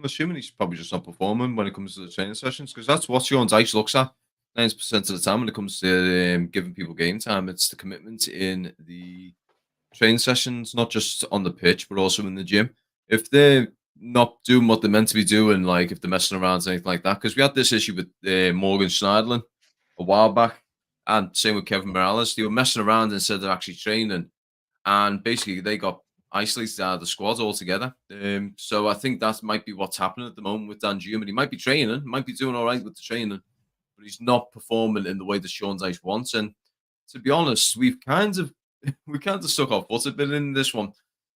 assuming he's probably just not performing when it comes to the training sessions, because that's what Sean Dyche looks at 90% of the time when it comes to giving people game time. It's the commitment in the training sessions, not just on the pitch, but also in the gym. If they're not doing what they're meant to be doing, like if they're messing around and anything like that, because we had this issue with Morgan Schneiderlin a while back, and same with Kevin Morales. They were messing around instead of actually training, and basically they got isolated out of the squad altogether. So I think that might be what's happening at the moment with Dan Juma. He might be training, might be doing all right with the training, but he's not performing in the way that Sean Dyche wants. And to be honest, we kind of stuck our foot a bit in this one,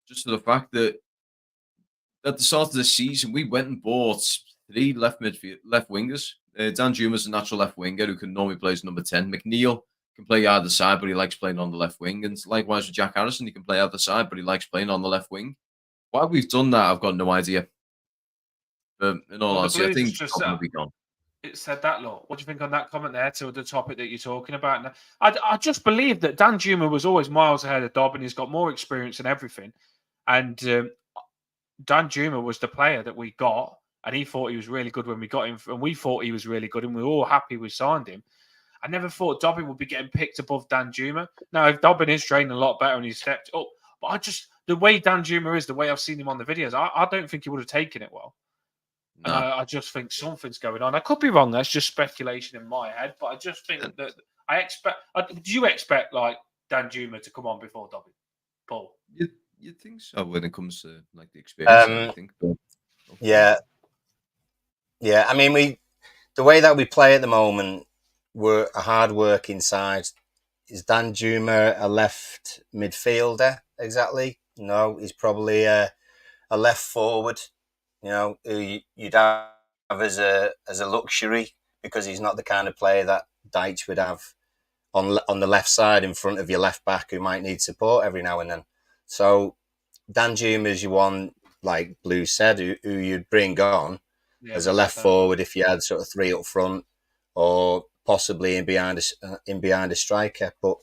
just for the fact that at the start of the season we went and bought 3 left wingers. Dan Juma's a natural left winger who can normally play as number 10. McNeil can play either side, but he likes playing on the left wing. And likewise with Jack Harrison, he can play either side, but he likes playing on the left wing. Why we've done that, I've got no idea. But in all honesty, I think just will be gone. It said that, look. What do you think on that comment there to the topic that you're talking about? Now, I just believe that Dan Juma was always miles ahead of Dobbin. He's got more experience and everything. And Dan Juma was the player that we got, and he thought he was really good when we got him, and we thought he was really good, and we were all happy we signed him. I never thought Dobbin would be getting picked above Dan Juma. Now, if Dobbin is training a lot better and he's stepped up, but the way Dan Juma is, the way I've seen him on the videos, I don't think he would have taken it well. No. And I just think something's going on. I could be wrong. That's just speculation in my head, but I just think that I expect. Do you expect like Dan Juma to come on before Dobbin, Paul? You think so when it comes to like the experience? I think. But, okay. Yeah. I mean, the way that we play at the moment, we're a hard working side. Is Dan Juma a left midfielder exactly? No, he's probably a left forward. You know, who you'd have as a luxury, because he's not the kind of player that Dyche would have on the left side in front of your left back, who might need support every now and then. So Dan Juma is your one, like Blue said, who you'd bring on as a left forward if you had sort of 3 up front, or possibly in behind a striker. But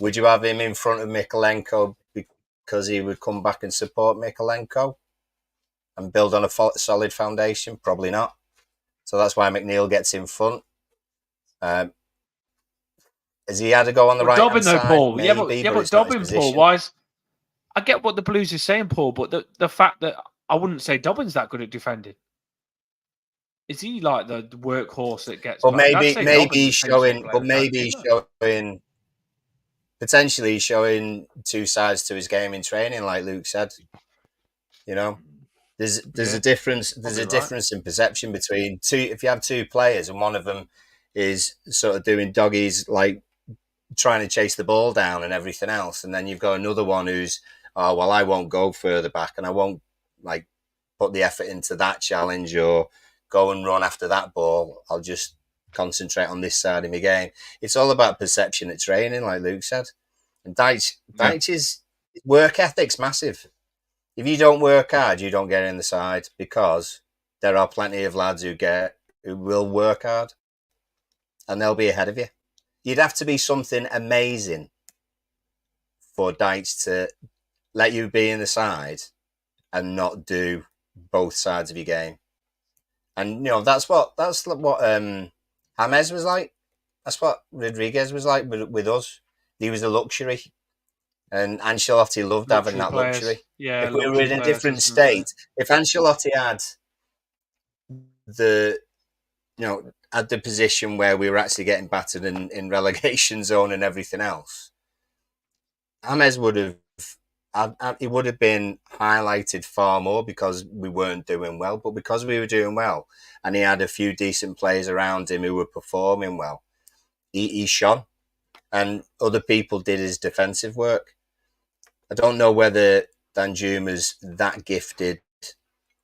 would you have him in front of Mykolenko because he would come back and support Mykolenko and build on a solid foundation? Probably not. So that's why McNeil gets in front. Has he had to go on the right hand side? Paul. Maybe, but Dobbin, Paul, why? I get what the Blues is saying, Paul, but the fact that I wouldn't say Dobbin's that good at defending. Is he like the workhorse that gets? Well, maybe he's showing. But maybe he's showing. Potentially showing 2 sides to his game in training, like Luke said. You know, there's a difference. There's a difference in perception between two. If you have 2 players and one of them is sort of doing doggies, like trying to chase the ball down and everything else, and then you've got another one who's, oh well, I won't go further back and I won't like put the effort into that challenge or go and run after that ball. I'll just concentrate on this side of my game. It's all about perception at training, like Luke said. And Dyche's work ethic's massive. If you don't work hard, you don't get in the side, because there are plenty of lads who will work hard and they'll be ahead of you. You'd have to be something amazing for Dyche to let you be in the side and not do both sides of your game. And you know that's what James was like. That's what Rodriguez was like with us. He was a luxury, and Ancelotti loved having that luxury. Yeah, if we were in a different state, if Ancelotti had the position where we were actually getting battered in relegation zone and everything else, James would have. It would have been highlighted far more because we weren't doing well. But because we were doing well and he had a few decent players around him who were performing well, he shone. And other people did his defensive work. I don't know whether Dan Juma's that gifted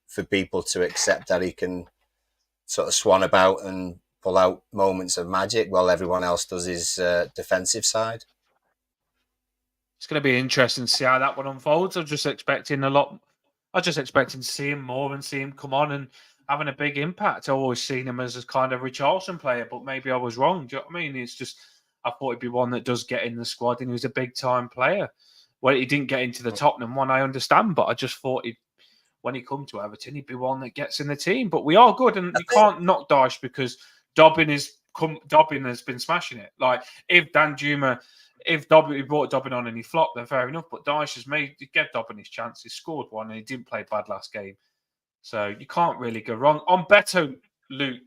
for people to accept that he can sort of swan about and pull out moments of magic while everyone else does his defensive side. It's going to be interesting to see how that one unfolds. I'm just expecting to see him more and see him come on and having a big impact. I've always seen him as a kind of Richarlison player, but maybe I was wrong. Do you know what I mean? It's just, I thought he'd be one that does get in the squad, and he was a big time player. Well, he didn't get into the Tottenham one, I understand, but I just thought when he come to Everton, he'd be one that gets in the team. But we are good, and you can't knock Dyche because Dobbin has been smashing it. Like if we brought Dobbin on and he flopped, then fair enough. But Dyche he gave Dobbin his chance. He scored one, and he didn't play bad last game. So you can't really go wrong. On Beto, Luke,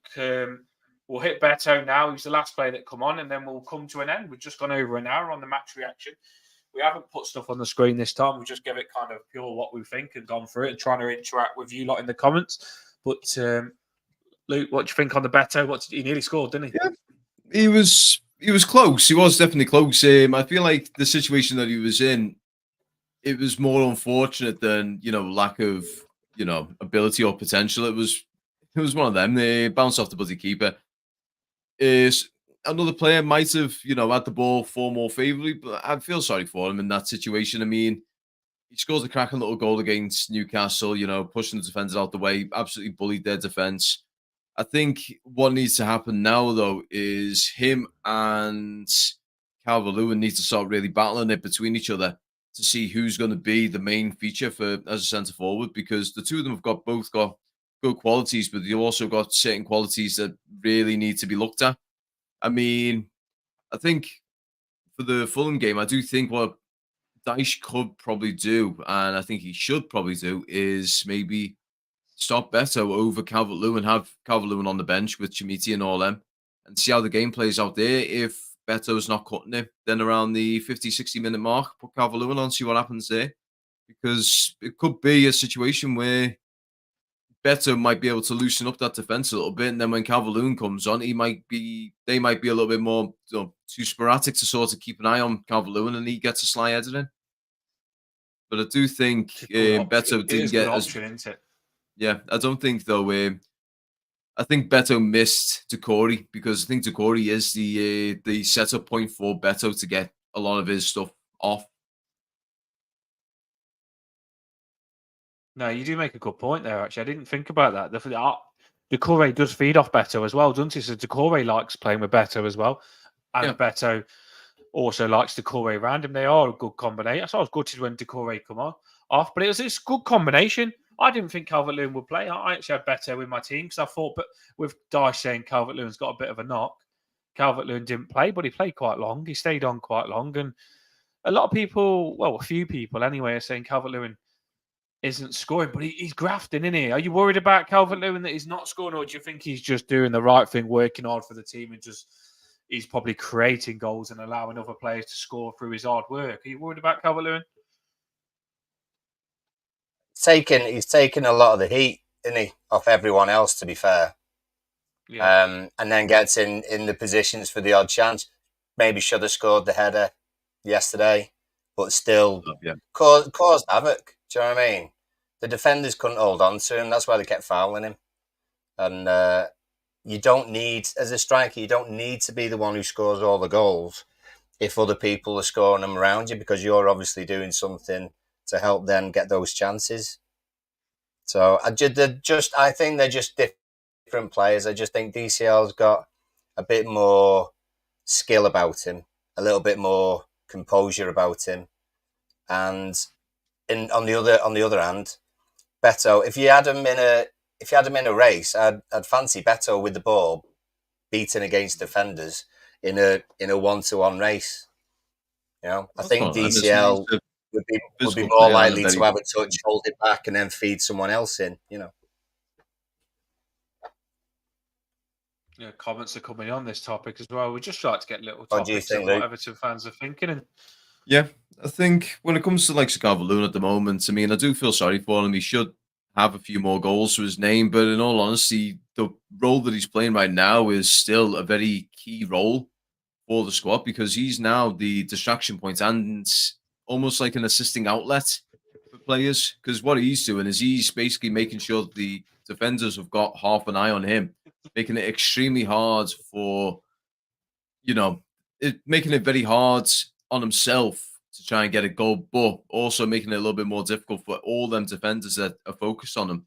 we'll hit Beto now. He's the last player that come on, and then we'll come to an end. We've just gone over an hour on the match reaction. We haven't put stuff on the screen this time. We just give it kind of pure what we think and gone through it and trying to interact with you lot in the comments. But Luke, what do you think on the Beto? He nearly scored, didn't he? Yeah, he was close. He was definitely close. I feel like the situation that he was in, it was more unfortunate than lack of ability or potential. It was one of them. They bounced off the buzzy keeper. Is another player might have had the ball far more favorably, but I feel sorry for him in that situation. I mean, he scores a cracking little goal against Newcastle. Pushing the defenders out the way, absolutely bullied their defense. I think what needs to happen now, though, is him and Calvert-Lewin need to start really battling it between each other to see who's going to be the main feature as a centre forward, because the two of them have both got good qualities, but they've also got certain qualities that really need to be looked at. I mean, I think for the Fulham game, I do think what Dyche could probably do, and I think he should probably do, is maybe stop Beto over Calvert-Lewin, have Calvert-Lewin on the bench with Chimiti and all them, and see how the game plays out there. If Beto's not cutting it, then around the 50, 60-minute mark, put Calvert-Lewin on, see what happens there. Because it could be a situation where Beto might be able to loosen up that defense a little bit, and then when Calvert-Lewin comes on, they might be a little bit more too sporadic to sort of keep an eye on Calvert-Lewin, and he gets a sly header in. But I do think Beto didn't get option, isn't it? Yeah, I don't think though. I think Beto missed Decore, because I think Decore is the setup point for Beto to get a lot of his stuff off. No, you do make a good point there, actually. I didn't think about that. Decore does feed off Beto as well, doesn't he? So Decore likes playing with Beto as well. And Beto also likes Decore around him. They are a good combination. So I was gutted when Decore come off, but it's a good combination. I didn't think Calvert-Lewin would play. I actually had Beto in my team because I thought, but with Dyche saying Calvert-Lewin's got a bit of a knock, Calvert-Lewin didn't play, but he played quite long. He stayed on quite long. And a lot of people, well, a few people anyway, are saying Calvert-Lewin isn't scoring, but he's grafting, isn't he? Are you worried about Calvert-Lewin that he's not scoring, or do you think he's just doing the right thing, working hard for the team, and he's probably creating goals and allowing other players to score through his hard work? Are you worried about Calvert-Lewin? He's taken a lot of the heat, isn't he, off everyone else, to be fair. Yeah. And then gets in the positions for the odd chance. Maybe should have scored the header yesterday, but still caused havoc. Do you know what I mean? The defenders couldn't hold on to him. That's why they kept fouling him. And you don't need, as a striker, you don't need to be the one who scores all the goals if other people are scoring them around you, because you're obviously doing something to help them get those chances. So I think they're just different players. I just think DCL's got a bit more skill about him, a little bit more composure about him, and on the other hand, Beto, if you had him in a race, I'd fancy Beto with the ball, beating against defenders in a 1-to-1 race. I think DCL would be more likely to have a touch, hold it back, and then feed someone else in. Yeah, comments are coming on this topic as well. We just like to get little What do you topics think, of what Luke? Everton fans are thinking. And yeah, I think when it comes to like Calvert-Lewin at the moment, I mean, I do feel sorry for him. He should have a few more goals to his name, but in all honesty, the role that he's playing right now is still a very key role for the squad, because he's now the distraction point and almost like an assisting outlet for players. Because what he's doing is he's basically making sure the defenders have got half an eye on him, making it extremely hard for, making it very hard on himself to try and get a goal, but also making it a little bit more difficult for all them defenders that are focused on him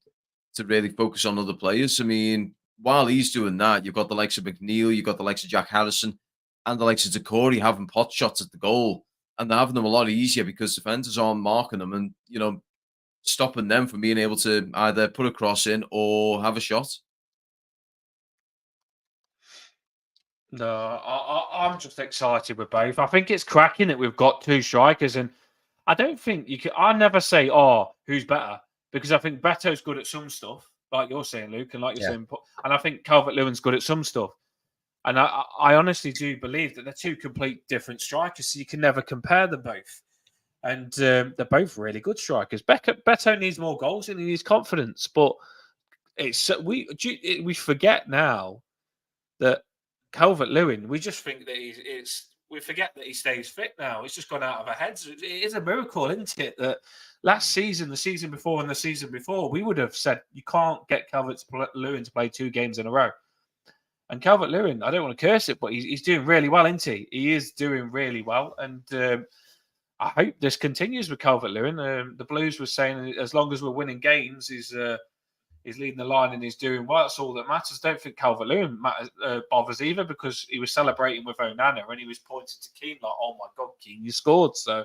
to really focus on other players. I mean, while he's doing that, you've got the likes of McNeil, you've got the likes of Jack Harrison, and the likes of Decore having pot shots at the goal, and they're having them a lot easier because defenders aren't marking them and, stopping them from being able to either put a cross in or have a shot. No, I'm just excited with both. I think it's cracking that we've got two strikers, and I don't think you can. I never say, "Oh, who's better," because I think Beto's good at some stuff, like you're saying, Luke, and like you're saying, and I think Calvert-Lewin's good at some stuff. And I honestly do believe that they're two complete different strikers, so you can never compare them both. And they're both really good strikers. Beto needs more goals and he needs confidence, but we forget now that Calvert-Lewin, we just think that we forget that he stays fit now. It's just gone out of our heads. It is a miracle, isn't it? That last season, the season before, and the season before, we would have said you can't get Calvert-Lewin to play 2 games in a row. And Calvert-Lewin, I don't want to curse it, but he's doing really well, isn't he? He is doing really well, and I hope this continues with Calvert-Lewin. The Blues were saying as long as we're winning games, he's leading the line and he's doing well. That's all that matters. Don't think Calvert-Lewin bothers either, because he was celebrating with Onana and he was pointing to Keane like, "Oh my God, Keane, you scored!" So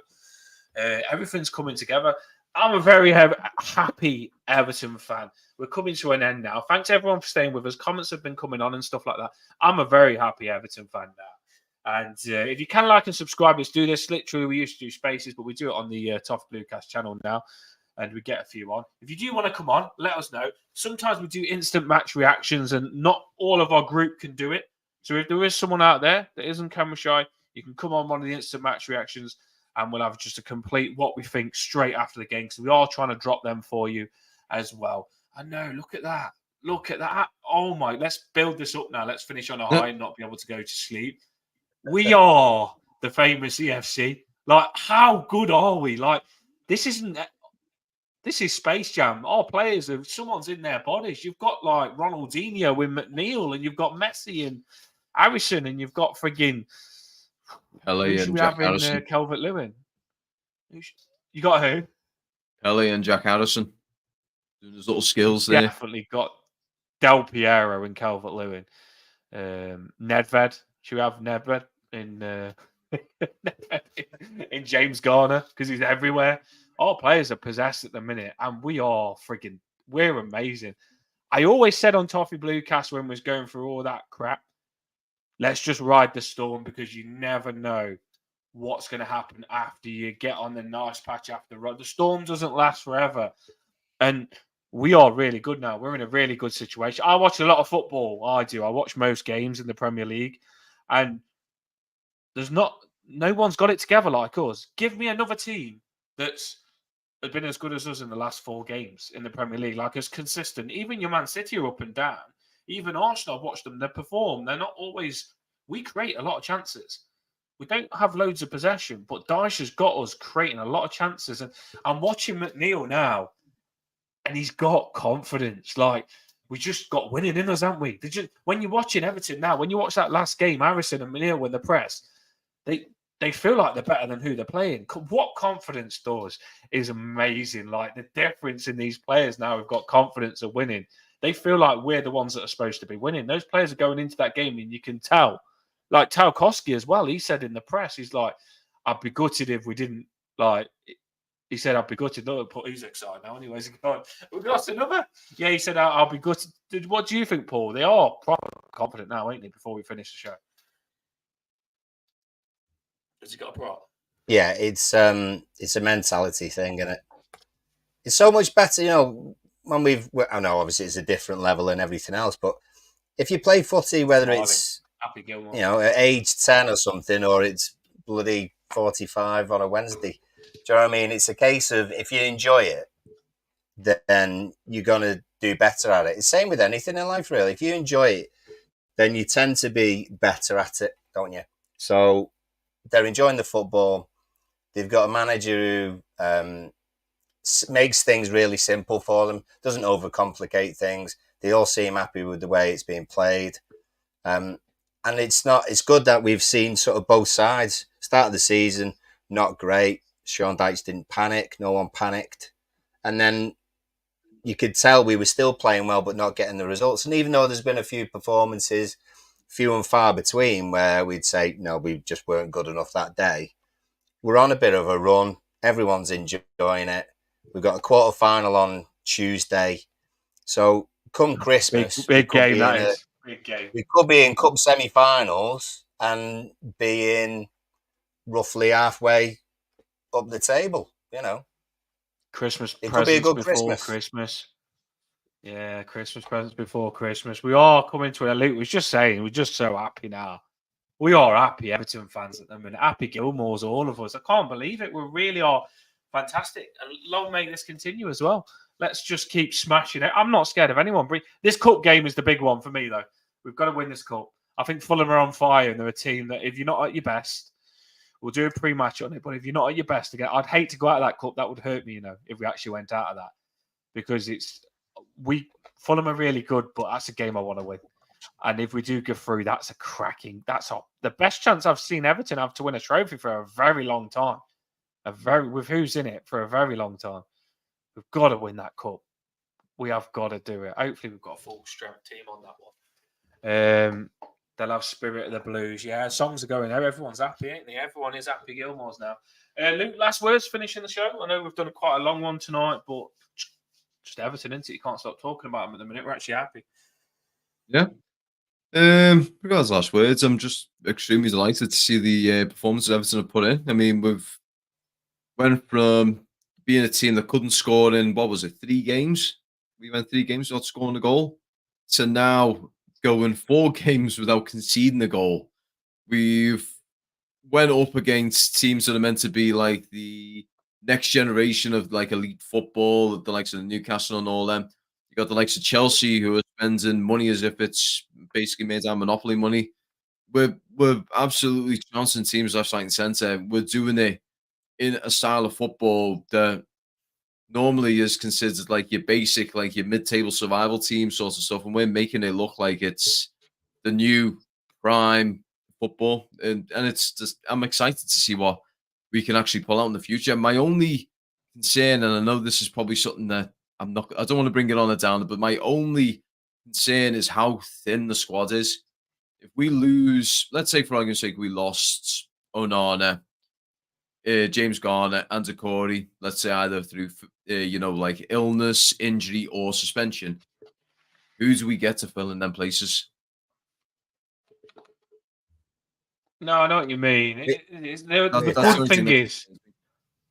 everything's coming together. I'm a very happy Everton fan. We're coming to an end now. Thanks everyone for staying with us. Comments have been coming on and stuff like that. I'm a very happy Everton fan now. And if you can like and subscribe, let's do this. Literally, we used to do spaces, but we do it on the Toff Bluecast channel now. And we get a few on. If you do want to come on, let us know. Sometimes we do instant match reactions and not all of our group can do it. So if there is someone out there that isn't camera shy, you can come on one of the instant match reactions and we'll have just a complete what we think straight after the game, because we are trying to drop them for you as well. I know, look at that. Look at that. Oh my, let's build this up now. Let's finish on a high and not be able to go to sleep. We are the famous EFC. Like, how good are we? Like, this is Space Jam. Our players, someone's in their bodies. You've got like Ronaldinho with McNeil, and you've got Messi and Harrison, and you've got frigging Pele and Jack Harrison. Calvert-Lewin. You got who? Pele and Jack Harrison. Doing his little skills there. Definitely got Del Piero and Calvert-Lewin. Nedved. Should we have Nedved in James Garner, because he's everywhere? Our players are possessed at the minute, and we're amazing. I always said on Toffee Bluecast when we was going through all that crap, let's just ride the storm, because you never know what's going to happen after you get on the nice patch after the storm doesn't last forever. And we are really good now. We're in a really good situation. I watch a lot of football. I do. I watch most games in the Premier League, and no one's got it together like us. Give me another team that's been as good as us in the last 4 games in the Premier League, like as consistent. Even your Man City are up and down. Even Arsenal, I've watched them, they perform. They're not always, we create a lot of chances. We don't have loads of possession, but Dyche has got us creating a lot of chances. And I'm watching McNeil now, and he's got confidence. Like, we just got winning in us, haven't we? When you're watching Everton now, when you watch that last game, Harrison and McNeil when they press, they feel like they're better than who they're playing. What confidence does is amazing. Like, the difference in these players now who've got confidence of winning. They feel like we're the ones that are supposed to be winning. Those players are going into that game, and you can tell. Like Tarkowski as well, he said in the press, he's like, I'd be gutted if we didn't, like, he said, I'd be gutted. No, he's excited now anyways. We've lost another. Yeah, he said, I'll be gutted. What do you think, Paul? They are confident now, ain't they, before we finish the show? Has he got a prop? Yeah, it's a mentality thing, isn't it? It's so much better, when I know obviously it's a different level and everything else, but if you play footy, whether it's, at age 10 or something, or it's bloody 45 on a Wednesday, do you know what I mean? It's a case of, if you enjoy it, then you're going to do better at it. It's the same with anything in life, really. If you enjoy it, then you tend to be better at it, don't you? So they're enjoying the football. They've got a manager who makes things really simple for them, doesn't overcomplicate things. They all seem happy with the way it's being played. And it's good that we've seen sort of both sides. Start of the season, not great. Sean Dyche didn't panic. No one panicked. And then you could tell we were still playing well, but not getting the results. And even though there's been a few performances, few and far between where we'd say, no, we just weren't good enough that day. We're on a bit of a run. Everyone's enjoying it. We've got a quarter final on Tuesday. So come Christmas, big game that is. Big game. We could be in cup semi-finals and be in roughly halfway up the table, you know. Christmas It could be a presents good before Christmas. Christmas. Yeah, Christmas presents before Christmas. We are coming to it. Luke was just saying, we're just so happy now. We are happy, Everton fans at the minute. Happy Gilmore's, all of us. I can't believe it. We really are fantastic. And long may this continue as well. Let's just keep smashing it. I'm not scared of anyone. This cup game is the big one for me, though. We've got to win this cup. I think Fulham are on fire, and they're a team that if you're not at your best, we'll do a pre-match on it. But if you're not at your best again, I'd hate to go out of that cup. That would hurt me, if we actually went out of that. Because Fulham are really good, but that's a game I want to win. And if we do go through, that's the best chance I've seen Everton have to win a trophy for a very long time. With who's in it for a very long time. We've got to win that cup. We have got to do it. Hopefully, we've got a full strength team on that one. They'll have Spirit of the Blues. Yeah, songs are going there. Everyone's happy, ain't they? Everyone is happy Gilmore's now. Luke, last words finishing the show. I know we've done quite a long one tonight, but just Everton, isn't it? You can't stop talking about them at the minute. We're actually happy. Yeah. Regards last words, I'm just extremely delighted to see the performance that Everton have put in. I mean, we've went from being a team that couldn't score in, 3 games? We went 3 games without scoring a goal, to now going 4 games without conceding a goal. We've went up against teams that are meant to be like the next generation of like elite football, the likes of Newcastle and all them. You got the likes of Chelsea who are spending money as if it's basically made out of monopoly money. We're absolutely trouncing teams left, right, and centre. We're doing it in a style of football that normally is considered like your basic, like your mid-table survival team sort of stuff, and we're making it look like it's the new prime football, and it's just I'm excited to see what we can actually pull out in the future. My only concern, and I know this is probably something that I don't want to bring it on a downer, but my only concern is how thin the squad is. If we lose, let's say for argument's sake, we lost Onana, James Garner, and Zakori, let's say either through like illness, injury, or suspension, who do we get to fill in them places? No, I know what you mean. The That's good thing is,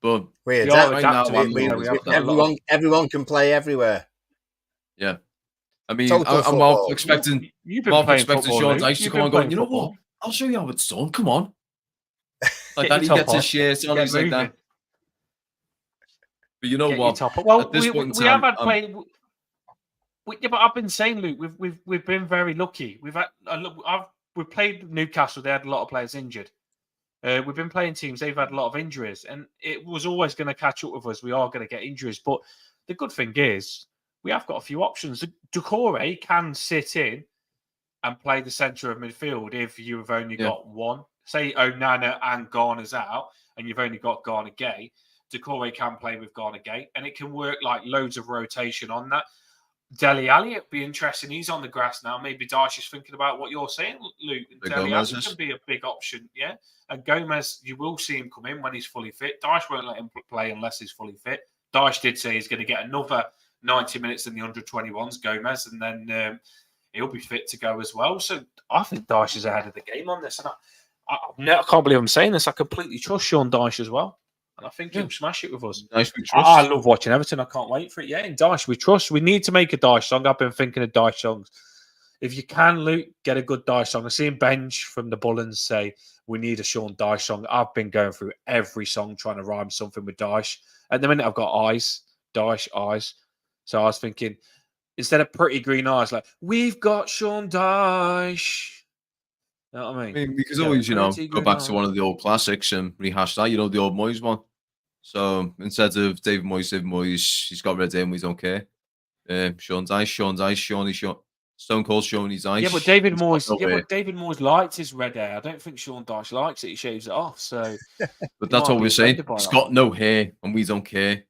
but we are adapt. now. Everyone can play everywhere. Yeah. I mean, Total I'm football. expecting You've been playing football, Sean Luke. Dyche to You've come on been and go, you know football. what? I'll show you how it's done. Come on. Like Get that, he your gets top his off. shirt on, Get he's like that. moving. But you know Get what? your top off. Well, At this point in we have time, had play. Yeah, but I've been saying, Luke, we've been very lucky. We've played Newcastle. They had a lot of players injured. We've been playing teams. They've had a lot of injuries, and it was always going to catch up with us. We are going to get injuries, but the good thing is we have got a few options. Doucouré can sit in and play the centre of midfield if you've only got one. Say Onana and Garner's out, and you've only got Garner Gay. Doucouré can play with Garner Gay, and it can work like loads of rotation on that. Dele Alli, it'd be interesting. He's on the grass now. Maybe Dyche is thinking about what you're saying, Luke. Dele Alli can be a big option, yeah. And Gomez, you will see him come in when he's fully fit. Dyche won't let him play unless he's fully fit. Dyche did say he's going to get another 90 minutes in the 121s, Gomez, and then he'll be fit to go as well. So I think Dyche is ahead of the game on this. And I can't believe I'm saying this. I completely trust Sean Dyche as well. And I think he'll smash it with us. Dyche we trust. I love watching Everton. I can't wait for it. Yeah, in Dyche we trust. We need to make a Dyche song. I've been thinking of Dyche songs. If you can, Luke, get a good Dyche song. I've seen Benj from the Bullens say, we need a Sean Dyche song. I've been going through every song trying to rhyme something with Dyche. At the minute, I've got eyes. Dyche, eyes. So I was thinking, instead of pretty green eyes, like, we've got Sean Dyche. You know what I mean? We could always, go back to one of the old classics and rehash that, the old Moyes one. So instead of David Moyes, he's got red hair and we don't care. Sean Dyche. Stone Cold showing his eyes. Yeah, but David Moyes likes his red hair. I don't think Sean Dyche likes it. He shaves it off. So, but that's what we're saying. He's got no hair and we don't care.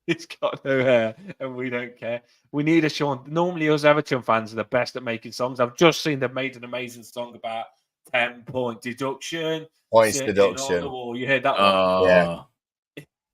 He's got no hair, and we don't care. We need a Sean. Normally, us Everton fans are the best at making songs. I've just seen they've made an amazing song about 10-point deduction. Points Sitting on the deduction. wall. You heard that one? Yeah.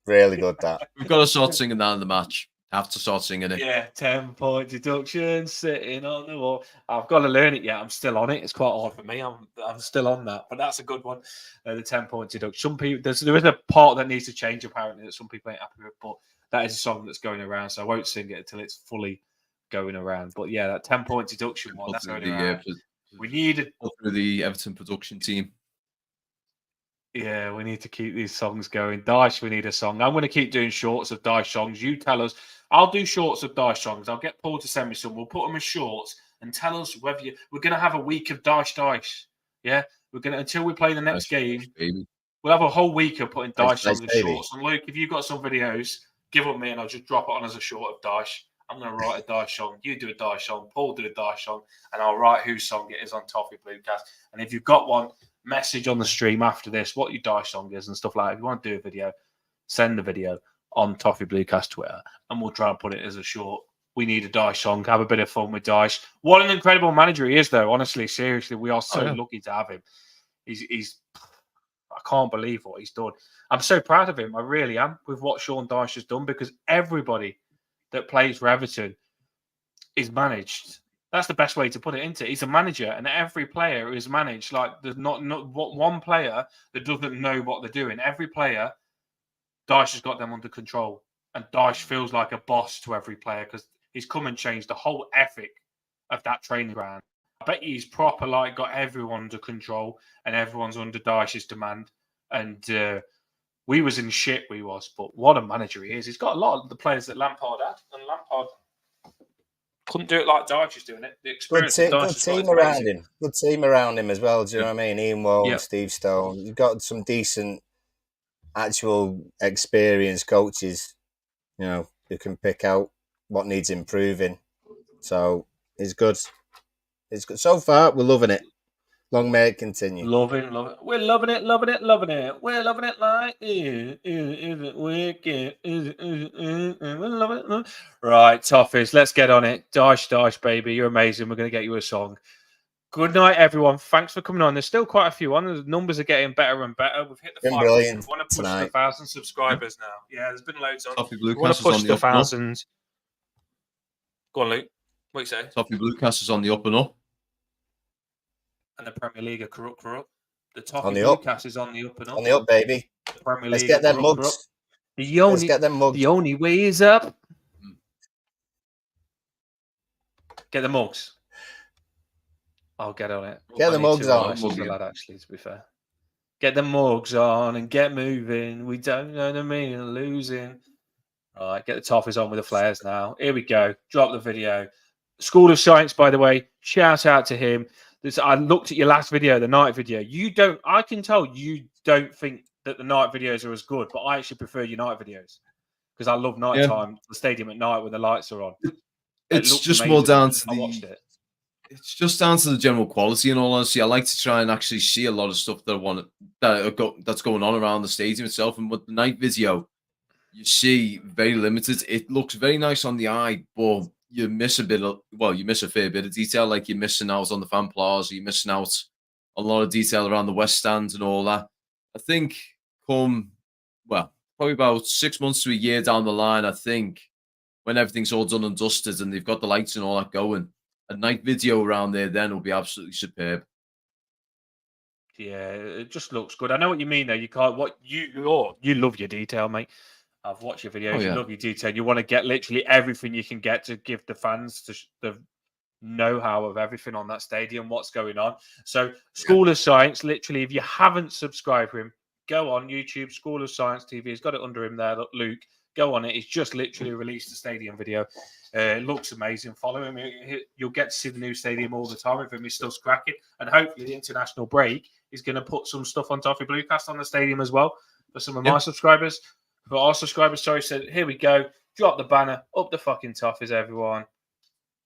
Really good, that. We've got to start singing that in the match. Have to start singing it. Yeah, 10-point deduction, sitting on the wall. I've got to learn it yet. I'm still on it. It's quite hard for me. I'm still on that, but that's a good one. The 10-point deduction. Some people there is a part that needs to change apparently that some people ain't happy with, but that is a song that's going around, so I won't sing it until it's fully going around. But yeah, that 10-point deduction one. That's going around. We need through the Everton production team. Yeah, we need to keep these songs going. Daesh, we need a song. I'm going to keep doing shorts of Daesh songs. You tell us. I'll do shorts of Daesh songs. I'll get Paul to send me some. We'll put them as shorts and tell us whether we're going to have a week of Daesh. Yeah, we're going to until we play the next game. Baby. We'll have a whole week of putting Daesh songs as baby. shorts. And Luke, if you've got some videos, give them me and I'll just drop it on as a short of Daesh. I'm going to write a Daesh song. You do a Daesh song. Paul do a Daesh song, and I'll write whose song it is on Toffee Bluecast. And if you've got one, message on the stream after this what your Daesh song is and stuff like that. If you want to do a video, send the video on Toffee Bluecast Twitter, and we'll try and put it as a short. We need a Daesh song. Have a bit of fun with Daesh. What an incredible manager he is, though. Honestly, seriously, we are so lucky to have him. He's I can't believe what he's done. I'm so proud of him. I really am with what Sean Dyche has done, because everybody that plays for Everton is managed. That's the best way to put it into. He's a manager, and every player is managed. Like, there's not one player that doesn't know what they're doing. Every player, Dyche has got them under control, and Dyche feels like a boss to every player because he's come and changed the whole ethic of that training ground. I bet he's proper got everyone under control, and everyone's under Dyche's demand. And we was in shit, but what a manager he is. He's got a lot of the players that Lampard had, and Lampard couldn't do it like Dyche is doing it. The experience good team around him. Good team around him as well. Do you know what I mean? Ian Wall, Steve Stone. You've got some decent, actual experienced coaches, who can pick out what needs improving. So it's good. It's good. So far, we're loving it. Long may it continue. Loving it. We're loving it. We're loving it like is it wicked? We're loving it. Right, Toffies, let's get on it. Dyche, baby, you're amazing. We're going to get you a song. Good night, everyone. Thanks for coming on. There's still quite a few on. The numbers are getting better and better. We've hit the 500. We want to push the 1,000 subscribers now. Yeah, there's been loads on. We want to push the 1,000. Go on, Luke. What you say? Toffee Bluecast is on the up and up. And the Premier League are corrupt. The Toffee Bluecast is on the up and up. On the up, baby. The Premier Let's League get them mugs. Let's get them mugs. The only way is up. Get the mugs. I'll get on it. Get the mugs on. Actually, to be fair. Get the mugs on and get moving. We don't know the meaning of losing. All right, get the Toffies on with the flares now. Here we go. Drop the video. School of Science, by the way. Shout out to him. I looked at your last video, the night video. I can tell you don't think that the night videos are as good, but I actually prefer your night videos because I love nighttime, the stadium at night when the lights are on. It's just more down to it's just down to the general quality. In all honesty, I like to try and actually see a lot of stuff that's going on around the stadium itself. And with the night video, you see very limited. It looks very nice on the eye, but you miss a fair bit of detail. Like you're missing out on the fan plaza, you're missing out on a lot of detail around the West Stand and all that. I think probably about 6 months to a year down the line, I think when everything's all done and dusted and they've got the lights and all that going, a night video around there then will be absolutely superb. Yeah, it just looks good. I know what you mean though. You can't you love your detail, mate. I've watched your videos. You love your detail. You want to get literally everything you can get to give the fans the know-how of everything on that stadium, what's going on. So School of Science, literally, if you haven't subscribed to him, go on YouTube, School of Science TV. He's got it under him there. Look, Luke, go on it. He's just literally released the stadium video. It looks amazing. Follow him. You'll get to see the new stadium all the time with him. He's still cracking. And hopefully the international break is going to put some stuff on Toffee Bluecast on the stadium as well for some of my subscribers. For our subscribers, said, here we go. Drop the banner. Up the fucking Toffies, everyone.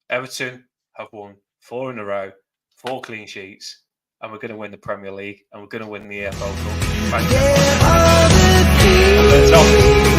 Everton have won 4 in a row, 4 clean sheets, and we're going to win the Premier League, and we're going to win the EFL Cup. Thank you.